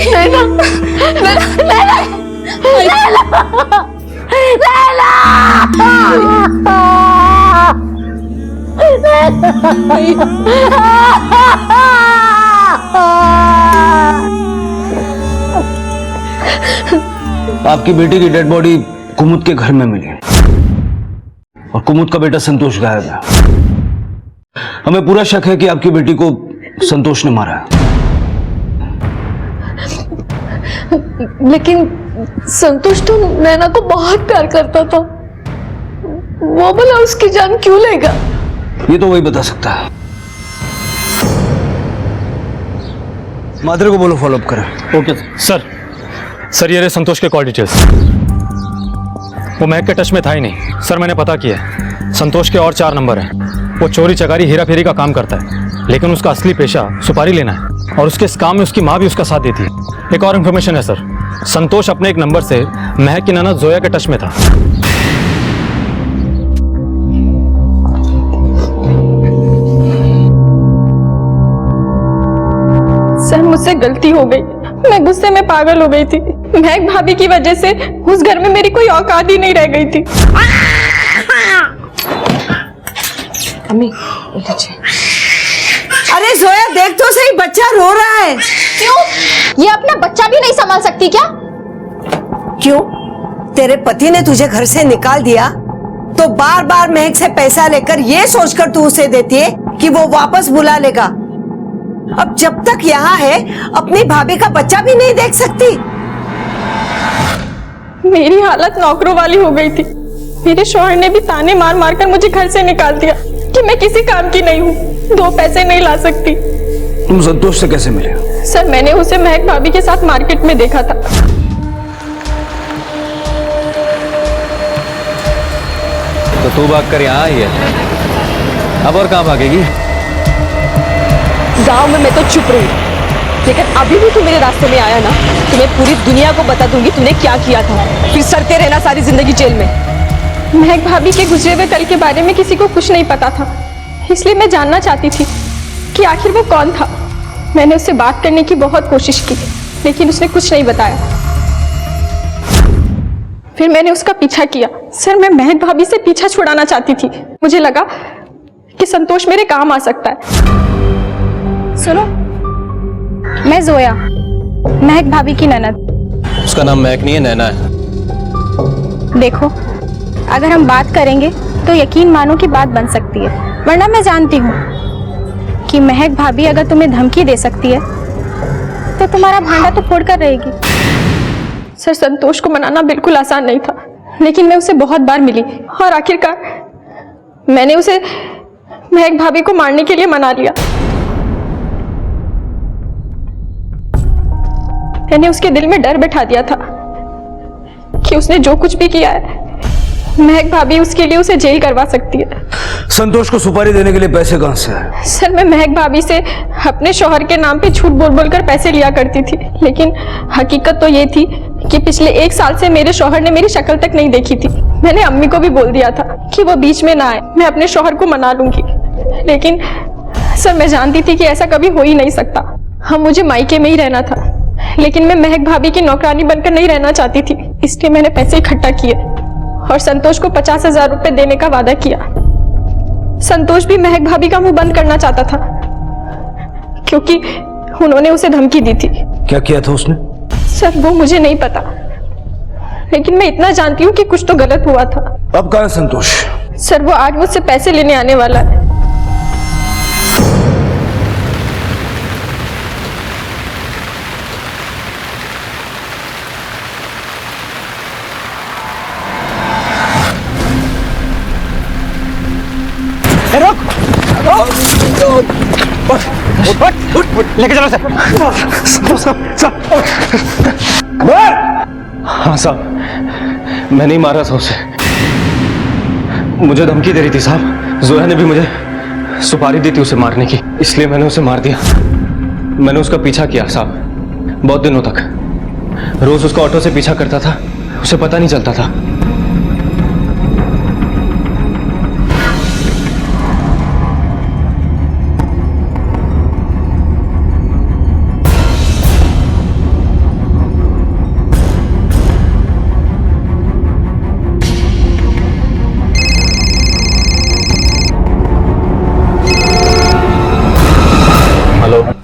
A: नैना, नैना,
N: आपकी बेटी की डेड बॉडी कुमुद के घर में मिली और कुमुद का बेटा संतोष गायब है। हमें पूरा शक है कि आपकी बेटी को संतोष ने मारा है।
A: लेकिन संतोष तो नैना को बहुत प्यार करता था, वो भला उसकी जान क्यों लेगा?
N: ये तो वही बता सकता है। मादर को बोलो फॉलोअप करें।
L: Okay sir. सर, ये रहे संतोष के कॉल डिटेल्स। वो महक के टच में था ही नहीं सर, मैंने पता किया है। संतोष के और 4 नंबर हैं। वो चोरी चकारी हेरा फेरी का काम करता है, लेकिन उसका असली पेशा सुपारी लेना है, और उसके इस काम में उसकी माँ भी उसका साथ देती है। एक और इन्फॉर्मेशन है सर, संतोष अपने एक नंबर से महक की नाना जोया के टच में था।
G: सर, मुझसे गलती हो गई, मैं गुस्से में पागल हो गई थी। महक भाभी की वजह से उस घर में मेरी कोई औकात ही नहीं रह गई थी।
I: अम्मी, अरे जोया देख तो सही, बच्चा रो रहा है।
F: क्यों? ये अपना बच्चा भी नहीं संभाल सकती क्या?
I: क्यों? तेरे पति ने तुझे घर से निकाल दिया तो बार बार महक से पैसा लेकर ये सोचकर तू उसे देती है कि वो वापस बुला लेगा। अब जब तक यहाँ है अपनी भाभी का बच्चा भी नहीं देख सकती।
G: मेरी हालत नौकरों वाली हो गई थी। मेरे शौहर ने भी ताने मार मार कर मुझे घर से निकाल दिया कि मैं किसी काम की नहीं हूँ, 2 पैसे नहीं ला सकती।
N: तुम संतोष से कैसे मिले?
G: सर, मैंने उसे महक भाभी के साथ मार्केट में देखा था।
K: तो तू भाग कर यहाँ आई है? अब और कहाँ भागेगी?
E: गांव में मैं तो चुप रही, लेकिन अभी भी तू मेरे रास्ते में आया ना, तो मैं पूरी दुनिया को बता दूंगी तूने क्या किया था, फिर सड़ते रहना सारी जिंदगी जेल में।
G: महक भाभी के गुजरे हुए कल के बारे में किसी को कुछ नहीं पता था, इसलिए मैं जानना चाहती थी कि आखिर वो कौन था। मैंने उससे बात करने की बहुत कोशिश की, लेकिन उसने कुछ नहीं बताया। फिर मैंने उसका पीछा किया। सर, मैं महक भाभी से पीछा छुड़ाना चाहती थी। मुझे लगा कि संतोष मेरे काम आ सकता है।
F: सुनो, मैं जोया, महक भाभी की ननद।
K: उसका नाम महक नहीं है, नैना है।
F: देखो, अगर हम बात करेंगे तो यकीन मानो कि बात बन सकती है, वरना मैं जानती हूँ कि महक भाभी अगर तुम्हें धमकी दे सकती है तो तुम्हारा भांडा तो फोड़ कर रहेगी।
G: सर, संतोष को मनाना बिल्कुल आसान नहीं था, लेकिन मैं उसे बहुत बार मिली और आखिरकार मैंने उसे महक भाभी को मारने के लिए मना लिया। मैंने उसके दिल में डर बैठा दिया था कि उसने जो कुछ भी किया है, महक भाभी उसके लिए उसे जेल करवा सकती है।
N: संतोष को सुपारी देने के लिए पैसे कहां से आए?
G: सर, मैं महक भाभी से अपने शौहर के नाम पे झूठ बोल बोल कर पैसे लिया करती थी, लेकिन हकीकत तो ये थी कि पिछले 1 साल से मेरे शौहर ने मेरी शक्ल तक नहीं देखी थी। मैंने अम्मी को भी बोल दिया था कि वो बीच में ना आए, मैं अपने शौहर को मना लूंगी, लेकिन सर मैं जानती थी कि ऐसा कभी हो ही नहीं सकता। हम मुझे मायके में ही रहना था, लेकिन मैं महक भाभी की नौकरानी बनकर नहीं रहना चाहती थी, इसलिए मैंने पैसे इकट्ठा किए और संतोष को 50,000 रुपए देने का वादा किया। संतोष भी महक भाभी का मुंह बंद करना चाहता था, क्योंकि उन्होंने उसे धमकी दी थी।
N: क्या किया था उसने?
G: सर, वो मुझे नहीं पता, लेकिन मैं इतना जानती हूँ कि कुछ तो गलत हुआ था।
N: अब कहाँ है संतोष?
G: सर, वो आज मुझसे पैसे लेने आने वाला है।
O: लेके चलो सर।
J: हाँ साहब, मैं नहीं मारा था उसे, मुझे धमकी दे रही थी साहब। जोया ने भी मुझे सुपारी दी थी उसे मारने की, इसलिए मैंने उसे मार दिया। मैंने उसका पीछा किया साहब, बहुत दिनों तक। रोज उसका ऑटो से पीछा करता था, उसे पता नहीं चलता था।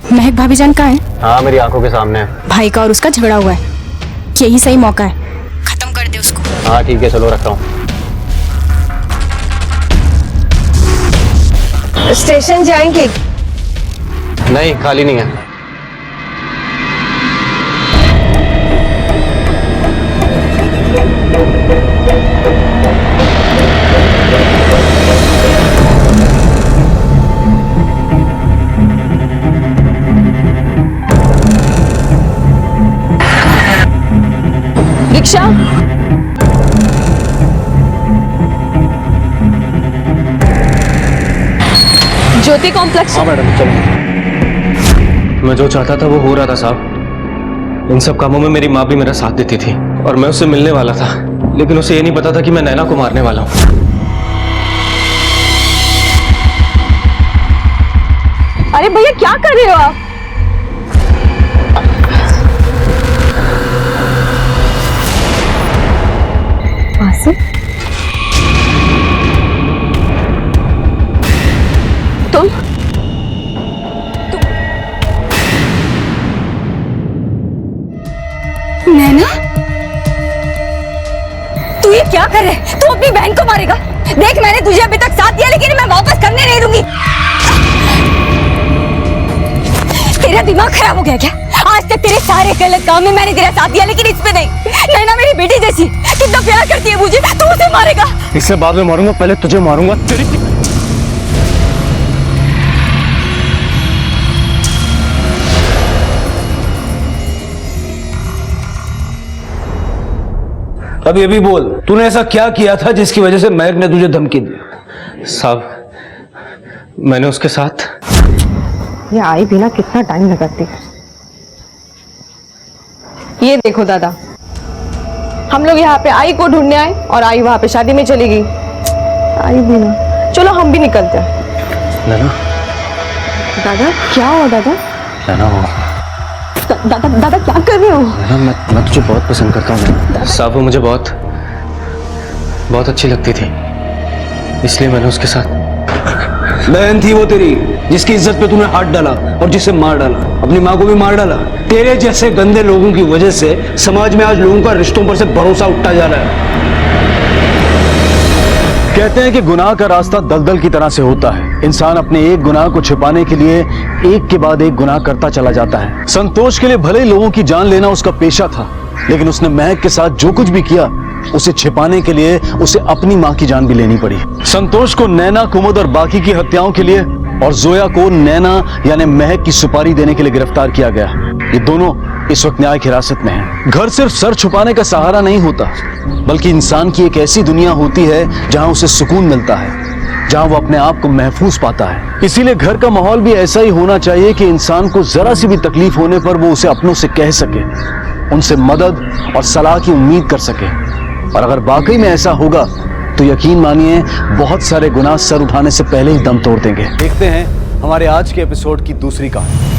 F: महक भाभी जान कहाँ है?
O: हाँ, मेरी आंखों के सामने है।
F: भाई का और उसका झगड़ा हुआ है, यही सही मौका है, खत्म कर दे उसको।
O: हाँ ठीक है, चलो रखता हूँ।
I: स्टेशन जाएंगे?
O: नहीं, खाली नहीं है।
E: रिक्शा, ज्योति कॉम्प्लेक्स।
J: हाँ मैडम, चलो। मैं जो चाहता था वो हो रहा था साहब। इन सब कामों में मेरी माँ भी मेरा साथ देती थी और मैं उससे मिलने वाला था, लेकिन उसे ये नहीं पता था कि मैं नैना को मारने वाला हूँ।
E: अरे भैया, क्या कर रहे हो आप? तुम
F: नैना, तू ये क्या कर रहे है? तू अपनी बहन को मारेगा? देख, मैंने तुझे अभी तक साथ दिया, लेकिन मैं वापस करने नहीं दूंगी। तेरा दिमाग खराब हो गया क्या? आज तक तेरे सारे गलत काम में मैंने तेरा साथ दिया, लेकिन इस पे नहीं। नैना मेरी बेटी जैसी, कितना प्यार करती है मुझे, तू उसे मारेगा?
J: इससे बाद में मारूंगा, पहले तुझे मारूंगा। तेरी
N: अब ये भी बोल, तूने ऐसा क्या किया था जिसकी वजह से महक ने तुझे धमकी दी?
J: साहब, मैंने उसके साथ।
E: ये आई भी ना कितना टाइम लगाती है। ये देखो दादा, हम लोग यहाँ पे आई को ढूंढने आए और आई वहां पे शादी में चली गई। आई भी ना, चलो हम भी निकलते हैं।
J: नैना,
E: दादा क्या हुआ दादा?
J: नैना वो
E: दादा दादा क्या कर रहे हो?
J: नैना, मैं तुझे बहुत पसंद करता हूँ। साबू मुझे बहुत बहुत अच्छी लगती थी, इसलिए मैंने उसके साथ।
N: बहन थी वो तेरी, जिसकी इज्जत पे तूने हाथ डाला और जिसे मार डाला, अपनी माँ को भी मार डाला। तेरे जैसे गंदे लोगों की वजह से समाज में आज लोगों का रिश्तों पर से भरोसा उठता जा रहा है।
B: कहते हैं कि गुनाह का रास्ता दलदल की तरह से होता है। इंसान अपने एक गुनाह को छिपाने के लिए एक के बाद एक गुनाह करता चला जाता है। संतोष के लिए भले ही लोगों की जान लेना उसका पेशा था, लेकिन उसने महक के साथ जो कुछ भी किया उसे छिपाने के लिए उसे अपनी मां की जान भी लेनी पड़ी। संतोष को नैना, कुमुद और बाकी की हत्याओं के लिए और जोया को नैना यानी महक की सुपारी देने के लिए गिरफ्तार किया गया। ये दोनों इस वक्त न्यायिक हिरासत में हैं। घर सिर्फ सर छुपाने का सहारा नहीं होता, बल्कि इंसान की एक ऐसी दुनिया होती है जहां उसे सुकून मिलता है, जहां वो अपने आप को महफूज पाता है। इसीलिए घर का माहौल भी ऐसा ही होना चाहिए कि इंसान को जरा सी भी तकलीफ होने पर वो उसे अपनों से कह सके, उनसे मदद और सलाह की उम्मीद कर सके। और अगर वाकई में ऐसा होगा तो यकीन मानिए बहुत सारे गुनाह सर उठाने से पहले ही दम तोड़ देंगे। देखते हैं हमारे आज के एपिसोड की दूसरी कहानी।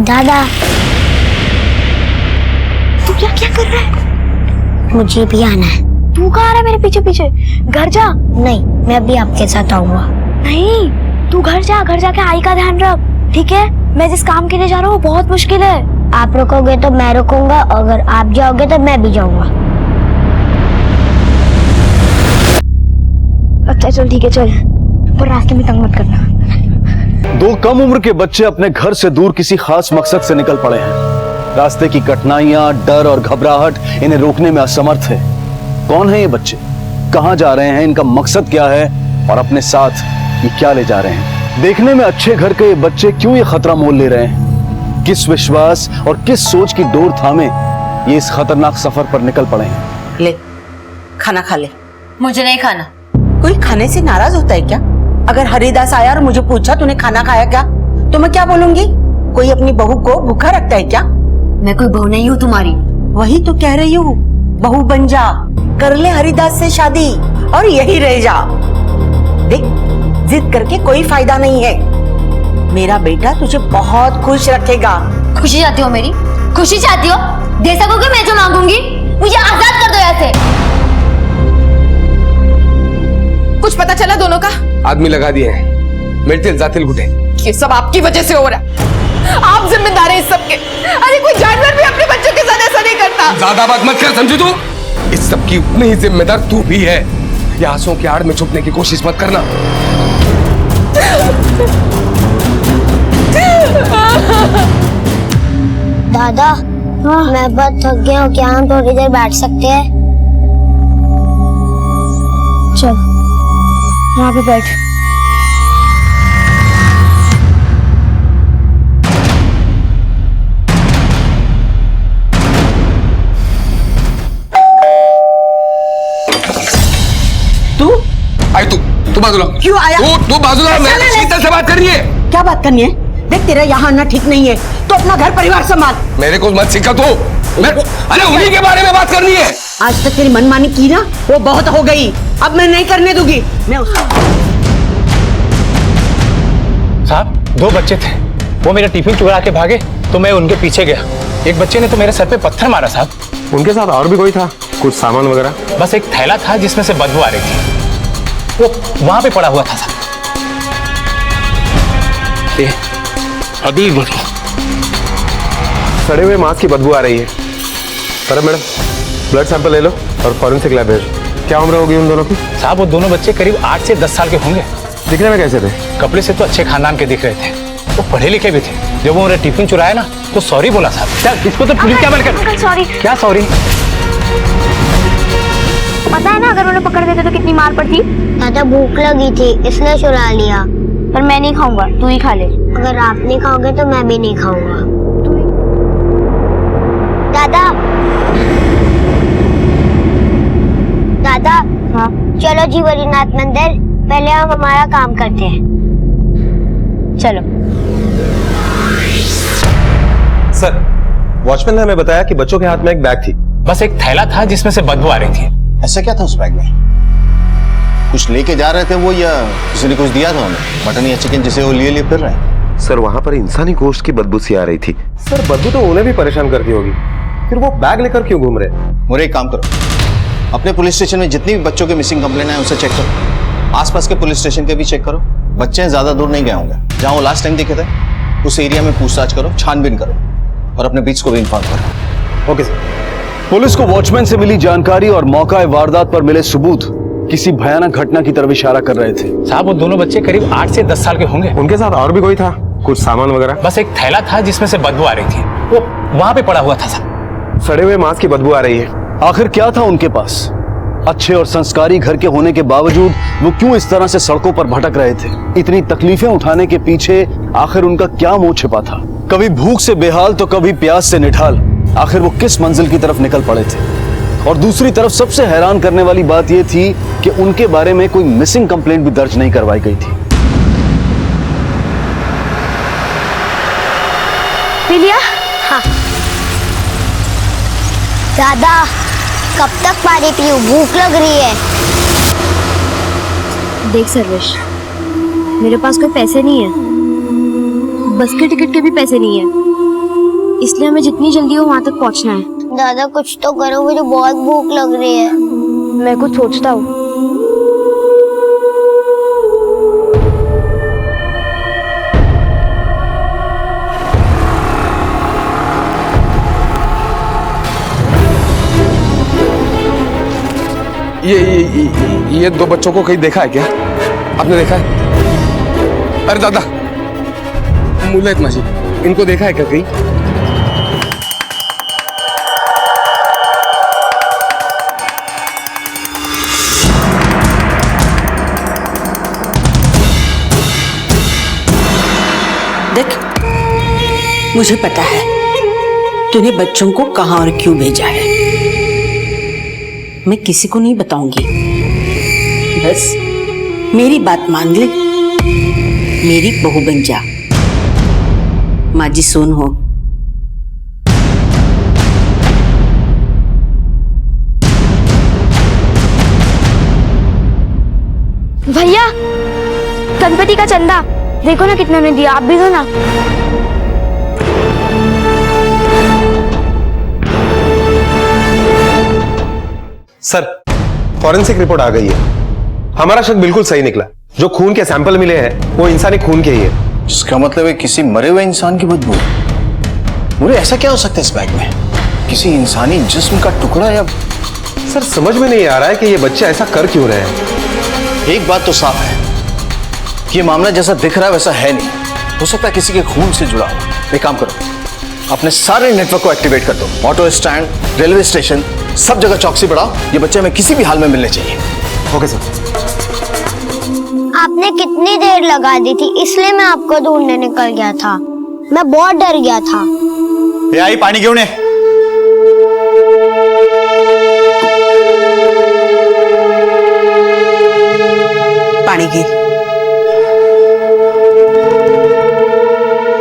Q: दादा, तू क्या क्या कर रहा है? मुझे भी आना है। तू कहाँ आ रहा है मेरे पीछे पीछे? घर जा। नहीं, मैं भी आपके साथ आऊंगा। नहीं, तू घर जा, घर जाके आई का ध्यान रख, ठीक है? मैं जिस काम के लिए जा रहा हूँ बहुत मुश्किल है। आप रुकोगे तो मैं रुकूंगा, अगर आप जाओगे तो मैं भी जाऊंगा। अच्छा चल ठीक है, चल, पर रास्ते में तंग मत करना।
B: दो कम उम्र के बच्चे अपने घर से दूर किसी खास मकसद से निकल पड़े हैं। रास्ते की कठिनाइयां, डर और घबराहट इन्हें रोकने में असमर्थ है। कौन है ये बच्चे, कहां जा रहे हैं, इनका मकसद क्या है और अपने साथ ये क्या ले जा रहे हैं? देखने में अच्छे घर के ये बच्चे क्यों ये खतरा मोल ले रहे हैं? किस विश्वास और किस सोच की डोर थामे ये इस खतरनाक सफर पर निकल पड़े हैं?
R: ले, खाना खा ले।
S: मुझे नहीं खाना।
R: कोई खाने से नाराज होता है क्या? अगर हरिदास आया और मुझे पूछा तूने खाना खाया क्या, तो मैं क्या बोलूंगी? कोई अपनी बहू को भूखा रखता है क्या?
S: मैं कोई बहू नहीं हूँ तुम्हारी।
R: वही तो कह रही हूँ, बहू बन जा, कर ले हरिदास से शादी और यही रह जा। देख, जिद करके कोई फायदा नहीं है। मेरा बेटा तुझे बहुत खुश रखेगा।
S: खुशी चाहती हो मेरी? खुशी चाहती हो? दे सकोगे मैं जो मांगूंगी? मुझे आजाद कर दो यहाँ से।
T: कुछ पता चला दोनों का?
U: आदमी लगा दिए हैं, मेरे जातिल गुटे।
T: ये सब आपकी वजह से हो रहा है। आप जिम्मेदार हैं इस सब के। अरे कोई जानवर भी अपने बच्चों के साथ ऐसा नहीं करता।
U: ज्यादा बात मत कर, समझू तू? इस सब की उतनी ही जिम्मेदार तू भी है। ये आंसुओं की आड़ में छुपने की कोशिश मत करना।
Q: दादा, मैं बहुत थक गया हूँ, क्या हम थोड़ी देर बैठ सकते हैं? चल, यहाँ पे बैठ।
R: तू
U: आई, तू बाजूला
R: क्यों आया?
U: तू बाजूला, मैं शीतल से बात करनी है।
R: क्या बात करनी है? देख, तेरा यहाँ आना ठीक नहीं है, तो अपना घर परिवार संभाल।
U: मेरे को मत सिखा तू। अरे उन्हीं के बारे में बात करनी है।
R: आज तक तेरी मनमानी की ना, वो बहुत हो गई। अब मैं नहीं करने दूंगी। मैं
O: साहब, दो बच्चे थे, वो मेरा टिफिन चुरा के भागे तो मैं उनके पीछे गया। एक बच्चे ने तो मेरे सर पे पत्थर मारा साहब।
D: उनके साथ और भी कोई था? कुछ सामान वगैरह?
O: बस एक थैला था जिसमें से बदबू आ रही थी, वो वहां पे पड़ा हुआ था साहब। अभी
D: सड़े हुए मांस की बदबू आ रही है। पर मैडम, ब्लड सैंपल ले लो और फॉरेंसिक लैब भेजो। क्या उम्र होगी उन दोनों की?
O: साहब, वो दोनों बच्चे करीब 8 से 10 साल के होंगे।
D: दिखने में कैसे थे?
O: कपड़े से तो अच्छे खानदान के दिख रहे थे, वो पढ़े लिखे भी थे। जब वो मेरा टिफिन चुराया ना तो सॉरी बोला साहब। चल इसको तो पुलिस क्या कर।
Q: सॉरी।
O: क्या सॉरी?
Q: पता है ना अगर उन्हें पकड़ देते तो कितनी मार पड़ती। दादा भूख लगी थी इसलिए चुरा लिया। पर मैं नहीं खाऊंगा, तू ही खा ले। अगर आप नहीं खाओगे तो मैं भी नहीं खाऊंगा। दादा दादा हाँ चलो जी बद्रीनाथ मंदिर, पहले हम हमारा काम करते हैं। चलो।
D: सर, वॉचमैन ने हमें बताया कि बच्चों के हाथ में एक बैग थी।
O: बस एक थैला था जिसमें से बदबू आ रही थी।
B: ऐसा क्या था उस बैग में? कुछ लेके जा रहे थे वो, या किसी ने कुछ दिया था उन्हें? मटन या चिकन जिसे वो लिए फिर रहे हैं?
D: सर वहां पर इंसानी गोश्त की बदबू सी आ रही थी। सर बदबू तो उन्हें भी परेशान करती होगी, फिर वो बैग लेकर क्यों घूम रहे?
B: और एक काम करो, अपने पुलिस स्टेशन में जितनी भी बच्चों के मिसिंग कंप्लेन है उसे चेक करो। आसपास के पुलिस स्टेशन के भी चेक करो। बच्चे ज्यादा दूर नहीं गए होंगे। जहां वो लास्ट टाइम दिखे थे उस एरिया में पूछताछ करो, छानबीन करो और अपने बीच को भी इन्फॉर्म करो।
D: Okay sir.
B: पुलिस को वॉचमैन से मिली जानकारी और मौका वारदात पर मिले सबूत किसी भयानक घटना की तरफ इशारा कर रहे थे।
O: साहब वो दोनों बच्चे करीब 8 से 10 साल के होंगे।
D: उनके साथ और भी कोई था? कुछ सामान वगैरह?
O: बस एक थैला था जिसमें से बदबू आ रही थी, वो वहां पे पड़ा हुआ था साहब।
D: सड़े हुए मांस की बदबू आ रही है।
B: आखिर क्या था उनके पास? अच्छे और संस्कारी घर के होने के बावजूद वो क्यों इस तरह से सड़कों पर भटक रहे थे? इतनी तकलीफें उठाने के पीछे आखिर उनका क्या मोह छिपा था? कभी भूख से बेहाल तो कभी प्यास से निठाल, आखिर वो किस मंजिल की तरफ निकल पड़े थे? और दूसरी तरफ सबसे हैरान करने वाली बात यह थी कि उनके बारे में कोई मिसिंग कंप्लेंट भी दर्ज नहीं करवाई गई थी।
Q: पी लिया? हाँ। दादा कब तक पानी पीऊं? भूख लग रही है।
S: देख सर्वेश, मेरे पास कोई पैसे नहीं है, बस के टिकट के भी पैसे नहीं है, इसलिए हमें जितनी जल्दी हो वहां तक पहुंचना है।
Q: दादा कुछ तो करो, मुझे बहुत भूख लग रही है।
S: मैं कुछ सोचता हूँ।
U: ये दो बच्चों को कहीं देखा है क्या? आपने देखा है? अरे दादा मुल्ला इतना जी, इनको देखा है क्या कहीं?
R: देख, मुझे पता है तूने बच्चों को कहां और क्यों भेजा है। मैं किसी को नहीं बताऊंगी, बस मेरी बात मान ले, मेरी बहू बन जा। माँ जी सुन हो।
Q: भैया गणपति का चंदा देखो ना कितना ने दिया, आप भी दो ना।
D: सर फॉरेंसिक रिपोर्ट आ गई है। हमारा शक बिल्कुल सही निकला। जो खून के सैंपल मिले हैं वो इंसानी खून के ही है।
B: इसका मतलब है किसी मरे हुए इंसान की बदबू। मुझे ऐसा क्या हो सकता है इस बैग में? किसी इंसानी जिस्म का टुकड़ा या?
D: सर समझ में नहीं आ रहा है कि ये बच्चे ऐसा कर क्यों रहे हैं।
B: एक बात तो साफ है कि ये मामला जैसा दिख रहा है वैसा है नहीं। हो सकता है किसी के खून से जुड़ा हो। एक काम करो, अपने सारे नेटवर्क को एक्टिवेट कर दो। ऑटो स्टैंड, रेलवे स्टेशन, सब जगह चौकसी बढ़ाओ। ये बच्चे हमें किसी भी हाल में मिलने चाहिए।
D: Okay sir.
Q: आपने कितनी देर लगा दी थी, इसलिए मैं आपको ढूंढने निकल गया था। मैं बहुत डर गया था।
B: ये आई पानी क्यों ने?
R: पानी की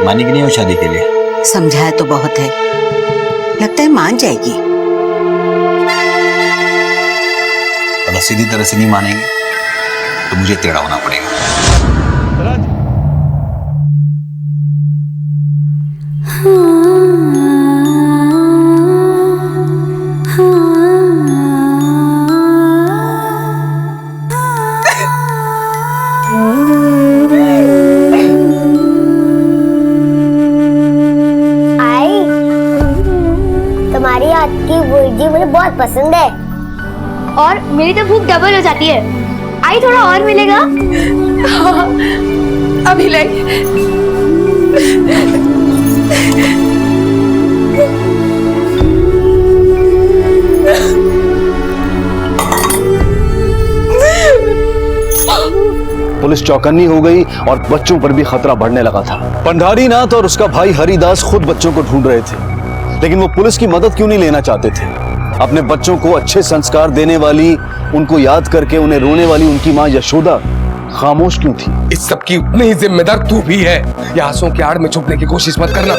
M: मानी कि नहीं हो शादी के लिए?
R: समझाया तो बहुत है, लगता है मान जाएगी।
M: अगर सीधी तरह से नहीं मानेंगे तो मुझे टेढ़ा होना पड़ेगा।
Q: तुम्हारी हाथ की भुर्जी मुझे बहुत पसंद है।
S: और मेरी तो भूख डबल हो जाती है। आई थोड़ा और मिलेगा?
T: अभी लाइए।
B: पुलिस चौकन्नी हो गई और बच्चों पर भी खतरा बढ़ने लगा था। पंडारीनाथ और उसका भाई हरिदास खुद बच्चों को ढूंढ रहे थे, लेकिन वो पुलिस की मदद क्यों नहीं लेना चाहते थे? अपने बच्चों को अच्छे संस्कार देने वाली, उनको याद करके उन्हें रोने वाली उनकी माँ यशोदा खामोश क्यों थी?
U: इस सब की उतनी ही जिम्मेदार तू भी है। ये आंसुओं की आड़ में छुपने की कोशिश मत करना।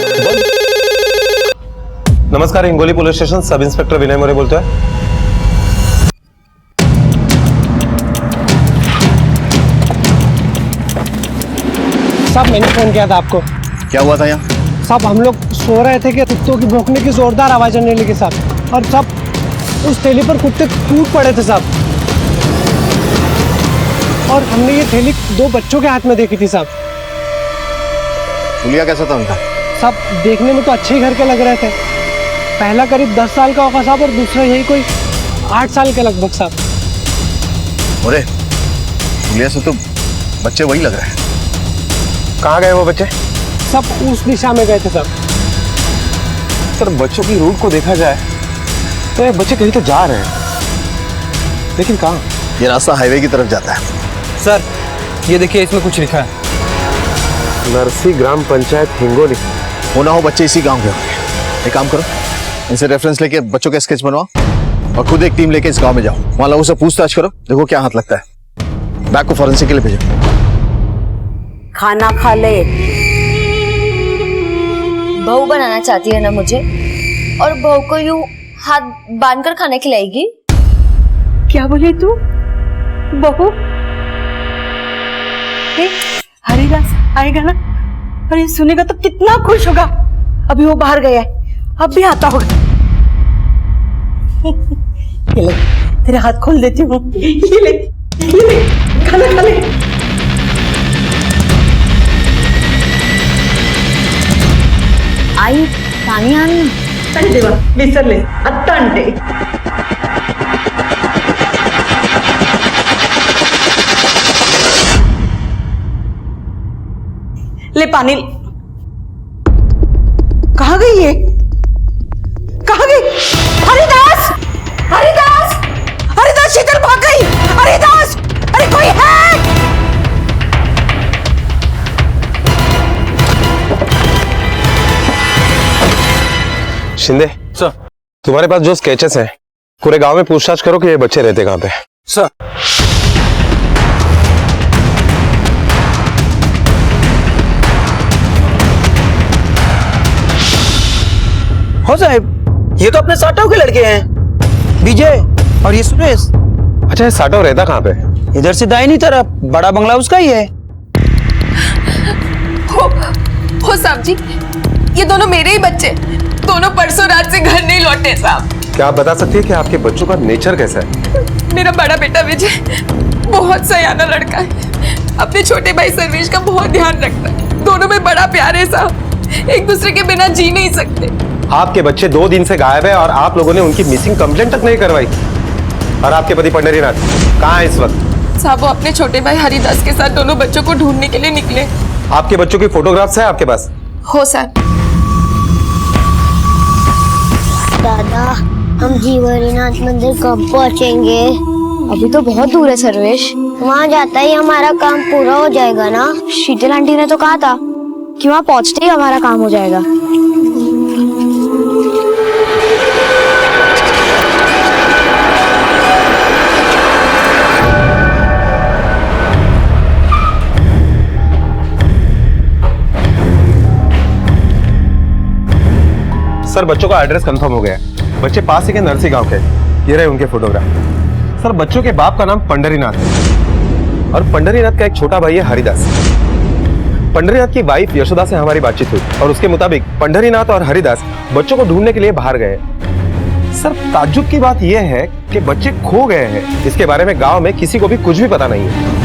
D: नमस्कार, Hingoli police station, sub inspector Vinay More बोलते हैं।
P: साहब मैंने फोन किया था आपको।
B: क्या हुआ था यहाँ?
P: साहब हम लोग सो रहे थे कि कुत्तों की भौंकने की जोरदार आवाज आने लगी साहब, और साहब उस थैली पर कुत्ते टूट पड़े थे साहब, और हमने ये थैली 2 बच्चों के हाथ में देखी थी साहब।
B: हुलिया कैसा था उनका?
P: साहब देखने में तो अच्छे ही घर के लग रहे थे। पहला करीब 10 साल का होगा साहब, और दूसरा यही कोई 8 साल के लगभग साहब।
B: अरे हुलिया से तो बच्चे वही लग रहे हैं।
U: कहाँ गए वो बच्चे?
P: सब उस दिशा में गए थे साहब।
U: सर बच्चों की रूट को देखा जाए तो ये बच्चे कहीं तो जा रहे हैं, लेकिन कहाँ?
B: ये रास्ता हाईवे की तरफ जाता है।
O: सर ये देखिए, इसमें कुछ लिखा है।
D: नरसी ग्राम पंचायत हिंगोली।
B: होना हो बच्चे इसी गांव के होंगे। एक काम करो, इनसे रेफरेंस लेके बच्चों के स्केच बनवाओ और खुद एक टीम लेके इस गांव में जाओ। वहां लोगों से पूछताछ करो, देखो क्या हाथ लगता है। बैग को फॉरेंसिक के लिए भेजो।
R: खाना खा ले।
S: बहू बनाना चाहती है ना मुझे, और बहू को यूं हाथ बांधकर खाना खिलाएगी।
R: क्या बोले तू? बहू? हरिदास आएगा ना, और ये सुनेगा तो कितना खुश होगा। अभी वो बाहर गया है, अब भी आता होगा। ये ले, तेरे हाथ खोल देती हूँ। ये ले, खाना खा ले।
S: आई पानी आना।
R: अरे देवा विसरले आता अंटे। ले पानी। कहाँ गई ये? कहाँ गई? हरिदास! हरिदास! हरिदास शीतल भाग गई। हरिदास! अरे कोई है?
D: शिंदे सर, तुम्हारे पास जो स्केचेस हैं पूरे गांव में पूछताछ करो कि ये बच्चे रहते कहाँ पे।
U: सर
O: हो साहब, ये तो अपने साटव के लड़के हैं, विजय और ये सुरेश।
D: अच्छा, ये साटव रहता कहाँ पे?
O: इधर से दाहिनी तरफ, बड़ा बंगला उसका ही है।
T: हो साहब जी, ये दोनों मेरे ही बच्चे, दोनों परसों रात से घर नहीं लौटे साहब।
D: क्या आप बता सकती है कि आपके बच्चों का नेचर कैसा है?
T: मेरा बड़ा बेटा विजय बहुत सयाना लड़का है, अपने छोटे भाई सर्वेश का बहुत ध्यान रखता है। दोनों में बड़ा प्यार है साहब, एक दूसरे के बिना जी नहीं सकते।
D: आपके बच्चे 2 दिन से गायब है और आप लोगों ने उनकी मिसिंग कंप्लेंट तक नहीं करवाई। और आपके पति पंडरीनाथ कहाँ है इस वक्त?
T: साहब वो अपने छोटे भाई हरिदास के साथ दोनों बच्चों को ढूंढने के लिए निकले।
D: आपके बच्चों की फोटोग्राफ्स है आपके पास?
T: हो सर।
Q: दादा हम जीवरीनाथ मंदिर कब पहुँचेंगे?
S: अभी तो बहुत दूर है सर्वेश।
Q: वहाँ जाता ही हमारा काम पूरा हो जाएगा ना?
S: शीतल आंटी ने तो कहा था कि वहाँ पहुँचते ही हमारा काम हो जाएगा।
D: सर बच्चों का एड्रेस कंफर्म हो गया है। बच्चे पास ही के नरसी गांव के। ये रहे उनके फोटोग्राफ। सर बच्चों के बाप का नाम पंडरीनाथ है और पंडरीनाथ का एक छोटा भाई है हरिदास। पंडरीनाथ की वाइफ यशोदा से हमारी बातचीत हुई और उसके मुताबिक पंडरीनाथ और हरिदास बच्चों को ढूंढने के लिए बाहर गए। सर ताज्जुब की बात यह है कि बच्चे खो गए हैं। इसके बारे में गांव में किसी को भी कुछ भी पता नहीं है।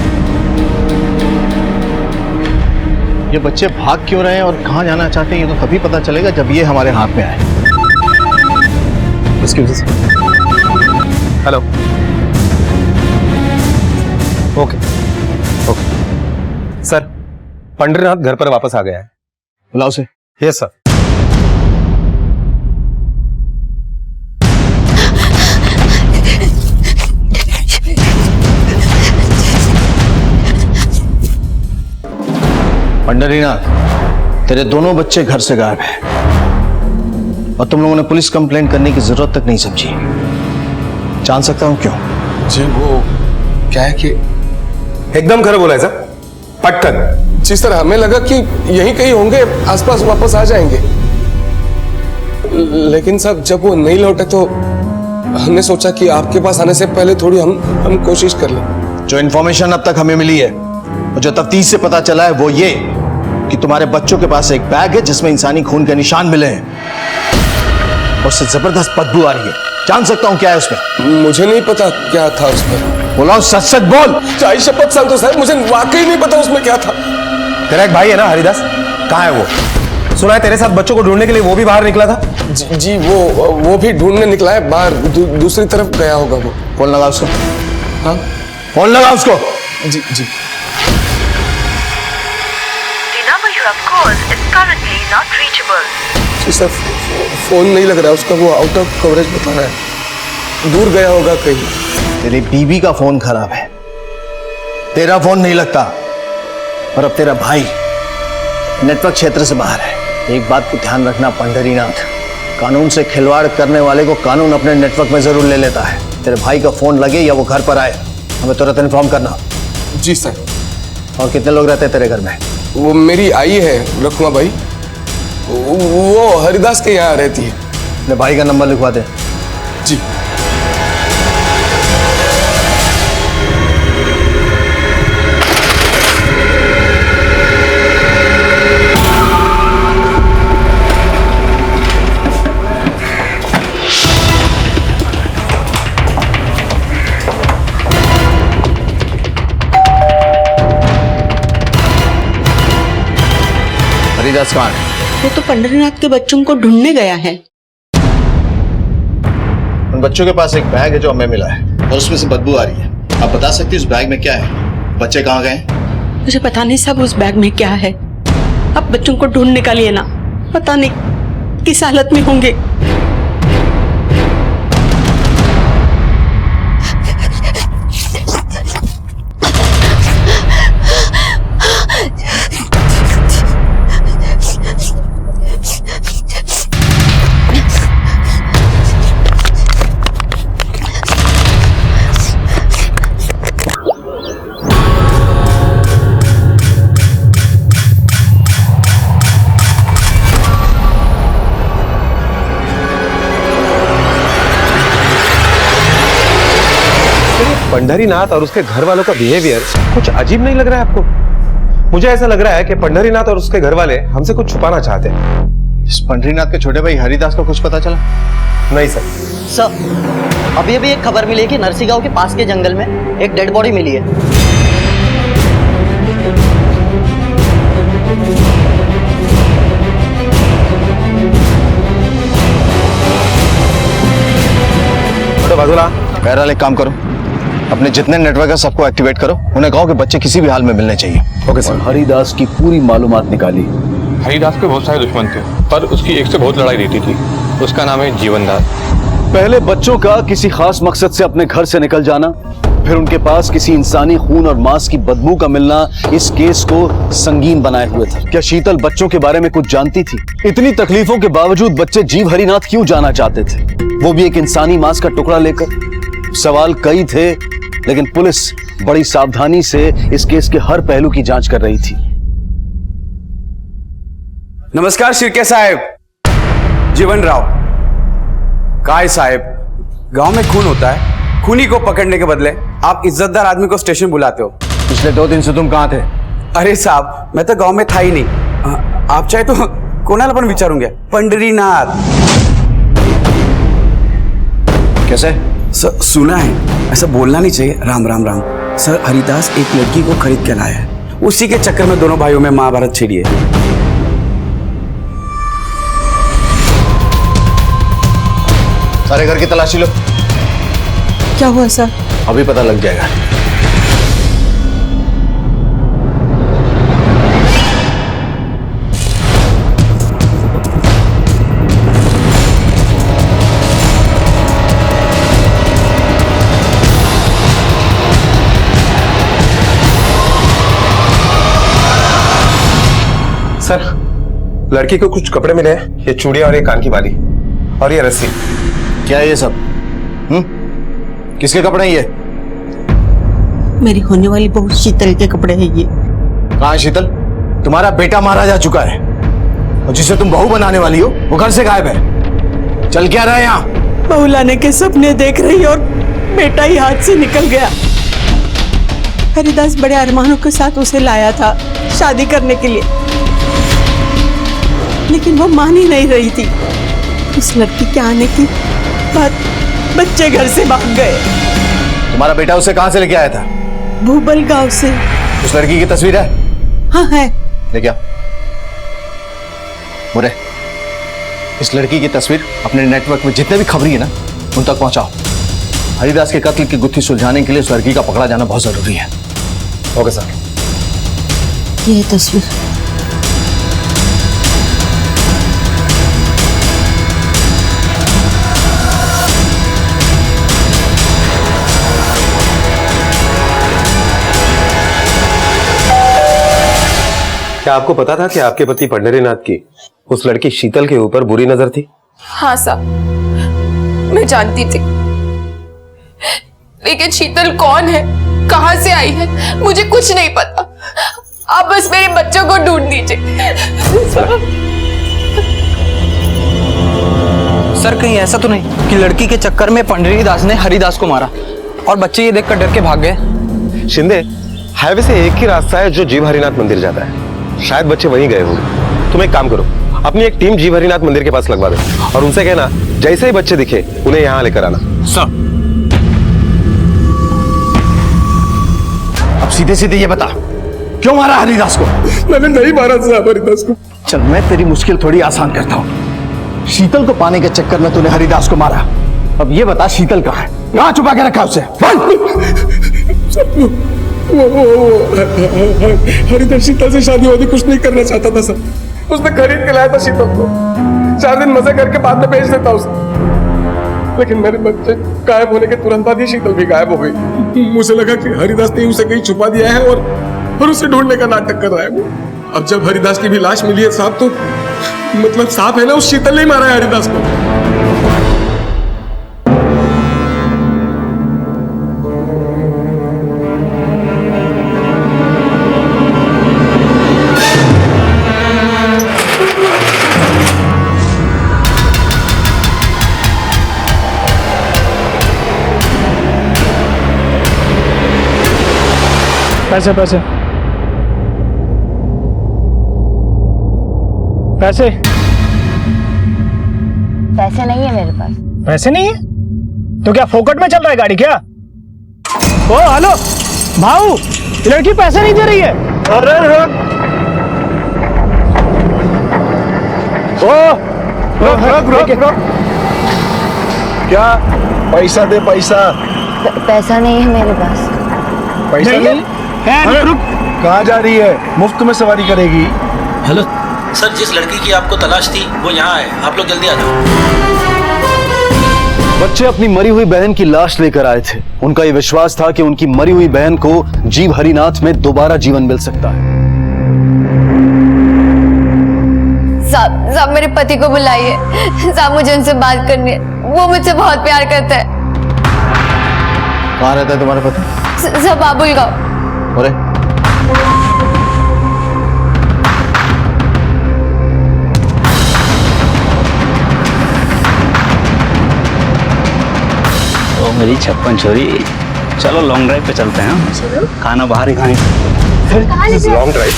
B: ये बच्चे भाग क्यों रहे हैं और कहाँ जाना चाहते हैं ये तो तभी पता चलेगा जब ये हमारे हाथ में आए।
D: Hello. Okay okay. Sir Pandharinath घर पर वापस आ गया है।
B: बुलाओ से।
U: Yes sir.
B: पंडरीनाथ, तेरे दोनों बच्चे घर से गायब हैं और तुम लोगों ने पुलिस कंप्लेंट करने की जरूरत तक नहीं समझी। जान सकता हूं क्यों?
U: जी वो क्या है कि
D: एकदम खरा बोला है सर, पटकन।
U: जिस तरह हमें लगा कि यहीं कहीं होंगे, आसपास वापस आ जाएंगे, लेकिन साहब जब वो नहीं लौटे तो हमने सोचा कि आपके पास आने से पहले थोड़ी हम कोशिश कर लें।
B: जो इन्फॉर्मेशन अब तक हमें मिली है और जो तफ्तीश से पता चला है वो ये कि तुम्हारे बच्चों के पास एक बैग है जिसमें इंसानी खून के निशान मिले हैं और उससे जबरदस्त बदबू आ रही है। जान सकता हूं क्या है उसमें?
U: मुझे नहीं पता क्या था उसमें।
B: बोला सच सच बोल।
U: चाहे शपथ संतोष साहब, मुझे वाकई नहीं पता उसमें क्या था।
D: तेरा एक भाई है ना हरिदास, कहाँ है वो? सुना है तेरे साथ बच्चों को ढूंढने के लिए वो भी बाहर निकला था।
U: जी वो भी ढूंढने निकला है बाहर, दूसरी तरफ गया होगा वो।
B: फोन लगा उसको।
U: हाँ
B: फोन लगा उसको।
U: जी जी। जी सर, फोन नहीं लग रहा है उसका, वो आउट ऑफ कवरेज बता रहा है, दूर गया होगा कहीं।
B: तेरी बीबी का फोन खराब है, तेरा फोन नहीं लगता और अब तेरा भाई नेटवर्क क्षेत्र से बाहर है। एक बात को ध्यान रखना पंडरीनाथ, कानून से खिलवाड़ करने वाले को कानून अपने नेटवर्क में जरूर ले लेता है। तेरे भाई का फोन लगे या वो घर पर आए, हमें तुरंत इन्फॉर्म करना।
U: जी सर।
B: और कितने लोग रहते हैं तेरे घर में?
U: वो मेरी आई है रखुआ भाई, वो हरिदास के यहाँ रहती है।
B: अपने भाई का नंबर लिखवा दे।
U: जी।
B: हरिदास कहाँ है?
R: वो तो पंडरीनाथ के बच्चों को ढूंढने गया है।
B: उन बच्चों के पास एक बैग है जो हमें मिला है और उसमें से बदबू आ रही है। आप बता सकती हैं उस बैग में क्या है? बच्चे कहाँ गए?
R: मुझे पता नहीं साहब उस बैग में क्या है। अब बच्चों को ढूंढ निकालिए ना, पता नहीं किस हालत में होंगे।
D: पंडरीनाथ और उसके घर वालों का बिहेवियर कुछ अजीब नहीं लग रहा है आपको? मुझे ऐसा लग रहा है कि पंडरीनाथ और उसके घर वाले हमसे कुछ छुपाना चाहते हैं।
B: इस पंडरीनाथ के छोटे भाई हरिदास को कुछ पता चला?
D: नहीं सर।
H: सर, अभी अभी एक खबर मिली कि नरसी गांव के पास के जंगल में एक डेड बॉडी मिली है।
B: तो बादुला, बहरहाल एक काम करो, अपने जितने नेटवर्क है सबको एक्टिवेट करो, उन्हें कहो कि बच्चे किसी भी हाल में मिलने चाहिए।
D: Okay sir.
B: हरिदास की पूरी मालूमात निकाली।
U: हरिदास के बहुत सारे दुश्मन थे, पर उसकी एक से बहुत लड़ाई रहती थी। उसका नाम है जीवनदास।
B: पहले बच्चों का किसी खास मकसद से अपने घर से निकल जाना, फिर उनके पास किसी इंसानी खून और मांस की बदबू का मिलना इस केस को संगीन बनाए हुए था। क्या शीतल बच्चों के बारे में कुछ जानती थी? इतनी तकलीफों के बावजूद बच्चे जीव हरिनाथ क्यों जाना चाहते थे, वो भी एक इंसानी मांस का टुकड़ा लेकर? सवाल कई थे, लेकिन पुलिस बड़ी सावधानी से इस केस के हर पहलू की जांच कर रही थी।
V: नमस्कार शिर्के साहब, जीवन राव। काय साहब, गांव में खून होता है, खूनी को पकड़ने के बदले आप इज्जतदार आदमी को स्टेशन बुलाते हो।
B: पिछले 2 दिन से तुम कहां थे?
V: अरे साहब, मैं तो गांव में था ही नहीं। आप चाहे तो कोणाला पण विचारूंगा। पंडरीनाथ।
B: कैसे?
V: सर सुना है, ऐसा बोलना नहीं चाहिए। राम राम राम। सर हरिदास एक लड़की को खरीद के लाया है, उसी के चक्कर में दोनों भाइयों में महाभारत छिड़ी है।
B: सारे घर की तलाशी लो।
R: क्या हुआ सर?
B: अभी पता लग जाएगा।
D: सर, लड़की को कुछ कपड़े मिले हैं, ये चूड़ियां और ये कान की बाली और ये रस्सी।
B: क्या है ये सब? किसके कपड़े हैं ये?
R: मेरी होने वाली बहू शीतल के कपड़े हैं ये।
B: कहाँ है शीतल? तुम्हारा बेटा मारा जा चुका है और जिसे तुम बहू बनाने वाली हो वो घर से गायब है। चल क्या रहा है यहाँ?
R: बहू लाने के सपने देख रही और बेटा ही हाथ से निकल गया। हरिदास बड़े अरमानों के साथ उसे लाया था शादी करने के लिए, लेकिन वो मान ही नहीं रही थी। उस लड़की के आने की बाद बच्चे घर से भाग गए।
B: तुम्हारा बेटा उसे कहाँ से लेके आया था?
R: भूबल गांव से।
B: उस लड़की की तस्वीर है?
R: हाँ है।
B: लेके आओ। मुरे, इस लड़की की तस्वीर अपने नेटवर्क में जितने भी खबरी है ना उन तक पहुंचाओ। हरिदास के कत्ल की गुत्थी सुलझाने के लिए उस लड़की का पकड़ा जाना बहुत जरूरी है। Okay sir.
R: ये तस्वीर
D: क्या आपको पता था कि आपके पति पंढरीनाथ की उस लड़की शीतल के ऊपर बुरी नजर थी?
T: हाँ साहब, मैं जानती थी, लेकिन शीतल कौन है, कहां से आई है, मुझे कुछ नहीं पता। आप बस मेरे बच्चों को ढूंढ दीजिए।
H: सर कहीं ऐसा तो नहीं कि लड़की के चक्कर में पंढरीदास ने हरिदास को मारा और बच्चे ये देखकर डर के भाग गए?
D: शिंदे, हाईवे से एक ही रास्ता है जो जीव हरिनाथ मंदिर जाता है, शायद बच्चे वहीं गए होंगे। तुम एक काम करो, अपनी एक टीम जीव हरिनाथ मंदिर के पास लगवा दो और उनसे कहना जैसे ही बच्चे दिखे उन्हें यहाँ लेकर आना।
B: सर, अब सीधे सीधे ये बता, क्यों मारा हरिदास को?
D: मैंने नहीं मारा साहब हरिदास को।
B: चल मैं तेरी मुश्किल थोड़ी आसान करता हूँ। शीतल को पाने के चक्कर में तूने हरिदास को मारा। अब ये बता शीतल कहाँ है? कहाँ छुपा के रखा उसे?
U: हरिदास शीतल से शादी वादी कुछ नहीं करना चाहता था सर। उसने खरीद के लाया था शीतल को, 4 दिन मजे करके बाद में बेच देता उसे, लेकिन मेरे बच्चे गायब होने के तुरंत बाद ही शीतल भी गायब हो गई। मुझे लगा कि हरिदास ने उसे कहीं छुपा दिया है और उसे ढूंढने का नाटक कर रहा है वो। अब जब हरिदास की भी लाश मिली है साहब, तो मतलब साफ है ना उस शीतल ने मारा है हरिदास को।
P: पैसे पैसे पैसे
S: पैसे नहीं है मेरे पास।
P: पैसे नहीं है तो क्या फोकट में चल रहा है गाड़ी क्या? ओ हेलो भाऊ, ये लड़की पैसे नहीं दे रही है। अरे रुक।
U: क्या पैसा दे? पैसा
S: पैसा नहीं है मेरे पास।
U: पैसा नहीं? अरे रुक, कहाँ जा रही है? मुफ्त में सवारी करेगी?
K: हेलो सर, जिस लड़की की आपको तलाश थी वो यहाँ है, आप लोग जल्दी आ जाओ।
B: बच्चे अपनी मरी हुई बहन की लाश लेकर आए थे। उनका यह विश्वास था कि उनकी मरी हुई बहन को जीव हरिनाथ में दोबारा जीवन मिल सकता है।
E: साहब मेरे पति को बुलाइए। साहब मुझे उनसे बात करनी है, वो मुझसे बहुत प्यार करता है।
B: कहाँ रहता है तुम्हारा पति?
E: सब बाबुल गाँव।
B: अरे
K: ओ मेरी 56 छोरी, चलो लॉन्ग ड्राइव पे चलते हैं। चलो खाना बाहर ही खाएंगे।
U: Long drive?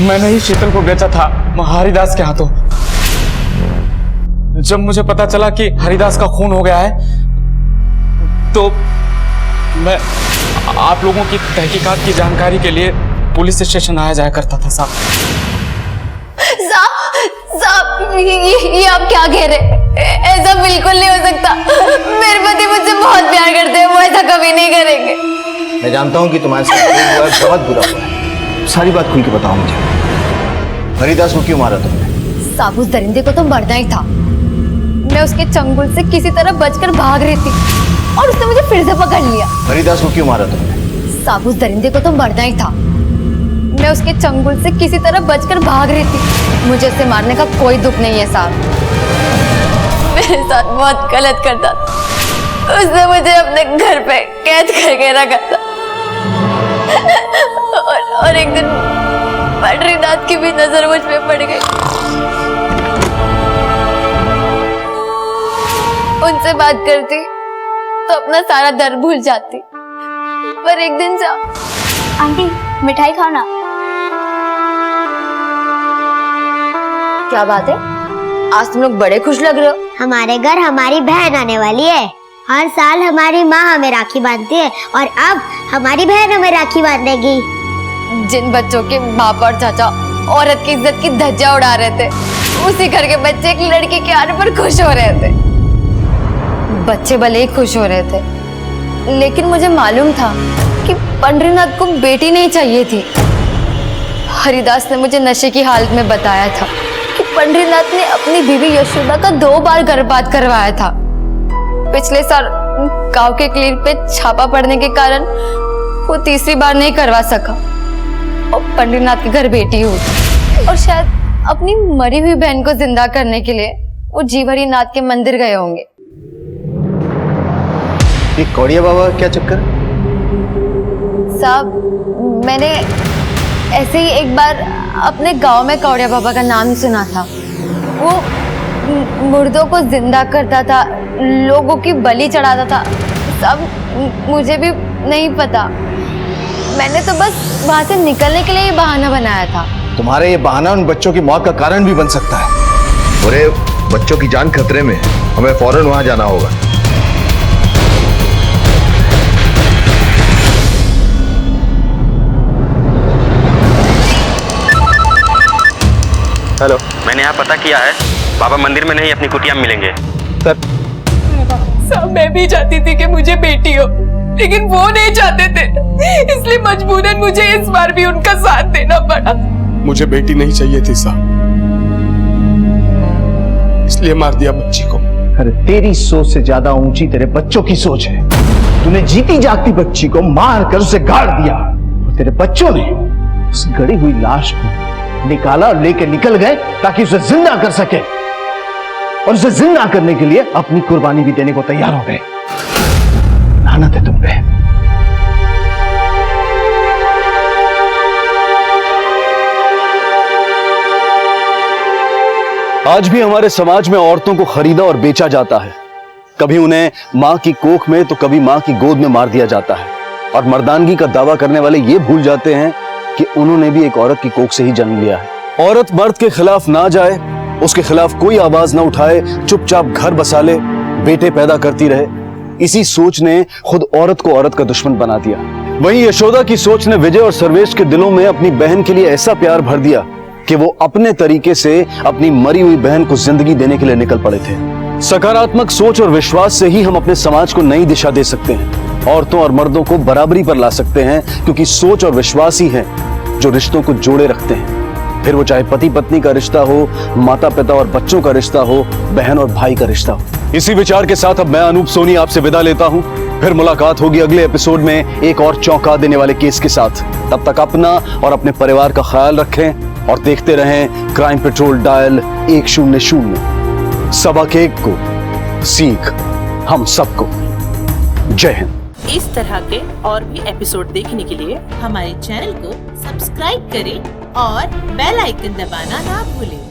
U: मैंने ही शीतल को बेचा था हरिदास के हाथों। जब मुझे पता चला कि हरिदास का खून हो गया है तो मैं आप लोगों की तहकीकात की जानकारी के लिए पुलिस स्टेशन आया जाया करता था साहब।
E: साहब ये आप क्या कह रहे? ऐसा बिल्कुल नहीं हो सकता। मेरे पति मुझसे बहुत प्यार करते हैं, वो ऐसा कभी नहीं करेंगे।
B: मैं जानता हूँ कि तुम्हारे साथ बहुत बुरा हुआ है। सारी बात खुल के बताओ मुझे। हरिदास को क्यों मारा तुमने?
E: साहब उस दरिंदे को तो मरना ही था। मैं उसके चंगुल से किसी तरह बचकर भाग रही थी और उसने मुझे फिर से पकड़ लिया।
B: हरिदास को क्यों मारा तुमने?
E: साहब उस दरिंदे को तो मरना ही था। मैं उसके चंगुल से किसी तरह बचकर भाग रही थी। मुझे उसे मारने का कोई दुख नहीं है साहब। मेरे साथ बहुत गलत करता था। उसने मुझे अपने घर पे कैद करके रखा था। और एक दिन पंडरीनाथ की भी नजर मुझ पे पड़ गई। उनसे बात करती तो अपना सारा दर्द भूल जाती, पर एक दिन से
Q: आंटी मिठाई खाओ ना।
E: क्या बात है, आज तुम लोग बड़े खुश लग रहे हो।
Q: हमारे घर हमारी बहन आने वाली है। हर साल हमारी माँ हमें राखी बांधती है और अब हमारी बहन हमें राखी बांधेगी।
E: जिन बच्चों के बाप और चाचा औरत की इज्जत की धज्जियां उड़ा रहे थे, उसी घर के बच्चे एक लड़की के आने पर खुश हो रहे थे। बच्चे भले ही खुश हो रहे थे, लेकिन मुझे मालूम था कि पंडरीनाथ को बेटी नहीं चाहिए थी। हरिदास ने मुझे नशे की हालत में बताया था कि पंडरीनाथ ने अपनी बीवी यशोदा का 2 बार गर्भपात करवाया था। पिछले साल गांव के क्लिनिक पे छापा पड़ने के कारण वो तीसरी बार नहीं करवा सका और पंडरीनाथ के घर बेटी हुई। और शायद अपनी मरी हुई बहन को जिंदा करने के लिए वो जीवरी नाथ के मंदिर गए होंगे।
B: ये कौड़िया बाबा क्या चक्कर?
E: साहब, मैंने ऐसे ही एक बार अपने गांव में कौड़िया बाबा का नाम सुना था। वो मुर्दों को जिंदा करता था, लोगों की बलि चढ़ाता था। सब मुझे भी नहीं पता, मैंने तो बस वहां से निकलने के लिए ही बहाना बनाया था।
B: तुम्हारे ये बहाना उन बच्चों की मौत का कारण भी बन सकता है।
A: अरे बच्चों की जान खतरे में, हमें फौरन वहां जाना होगा।
C: हेलो, मैंने यहाँ पता किया है, बाबा मंदिर में नहीं अपनी कुटिया में मिलेंगे।
B: सर
T: सब मैं भी चाहती थी कि मुझे बेटी हो, लेकिन वो नहीं चाहते थे, इसलिए मजबूरन मुझे इस बार भी उनका साथ देना पड़ा।
U: मुझे बेटी नहीं चाहिए थी साहब, इसलिए मार दिया बच्ची को।
B: अरे तेरी सोच से ज्यादा ऊंची तेरे बच्चों की सोच है। तूने जीती जागती बच्ची को मार कर उसे गाड़ दिया और तेरे बच्चों ने उस गड़ी हुई लाश को निकाला और लेके निकल गए ताकि उसे जिंदा कर सके, और उसे जिंदा करने के लिए अपनी कुर्बानी भी देने को तैयार हो गए। लानत है तुम पे। आज भी हमारे समाज में औरतों को खरीदा और बेचा जाता है। कभी उन्हें मां की कोख में तो कभी मां की गोद में मार दिया जाता है, और मर्दानगी का दावा करने वाले ये भूल जाते हैं कि उन्होंने भी एक औरत की कोख से ही जन्म लिया है। औरत मर्द के खिलाफ ना जाए, उसके खिलाफ कोई आवाज ना उठाए, चुपचाप घर बसा ले, बेटे पैदा करती रहे, इसी सोच ने खुद औरत को औरत का दुश्मन बना दिया। वहीं यशोदा की सोच ने विजय और सर्वेश के दिलों में अपनी बहन के लिए ऐसा प्यार भर दिया कि वो अपने तरीके से अपनी मरी हुई बहन को जिंदगी देने के लिए निकल पड़े थे। सकारात्मक सोच और विश्वास से ही हम अपने समाज को नई दिशा दे सकते हैं, औरतों और मर्दों को बराबरी पर ला सकते हैं, क्योंकि सोच और विश्वास ही है जो रिश्तों को जोड़े रखते हैं। फिर वो चाहे पति पत्नी का रिश्ता हो, माता पिता और बच्चों का रिश्ता हो, बहन और भाई का रिश्ता हो। इसी विचार के साथ अब मैं अनूप सोनी आपसे विदा लेता हूं। फिर मुलाकात होगी अगले एपिसोड में एक और चौंका देने वाले केस के साथ। तब तक अपना और अपने परिवार का ख्याल रखें और देखते रहें क्राइम पेट्रोल डायल 100। सबक एक को सीख हम सबको। जय हिंद।
W: इस तरह के और भी एपिसोड देखने के लिए हमारे चैनल को सब्सक्राइब करें और बेल आइकन दबाना ना भूलें।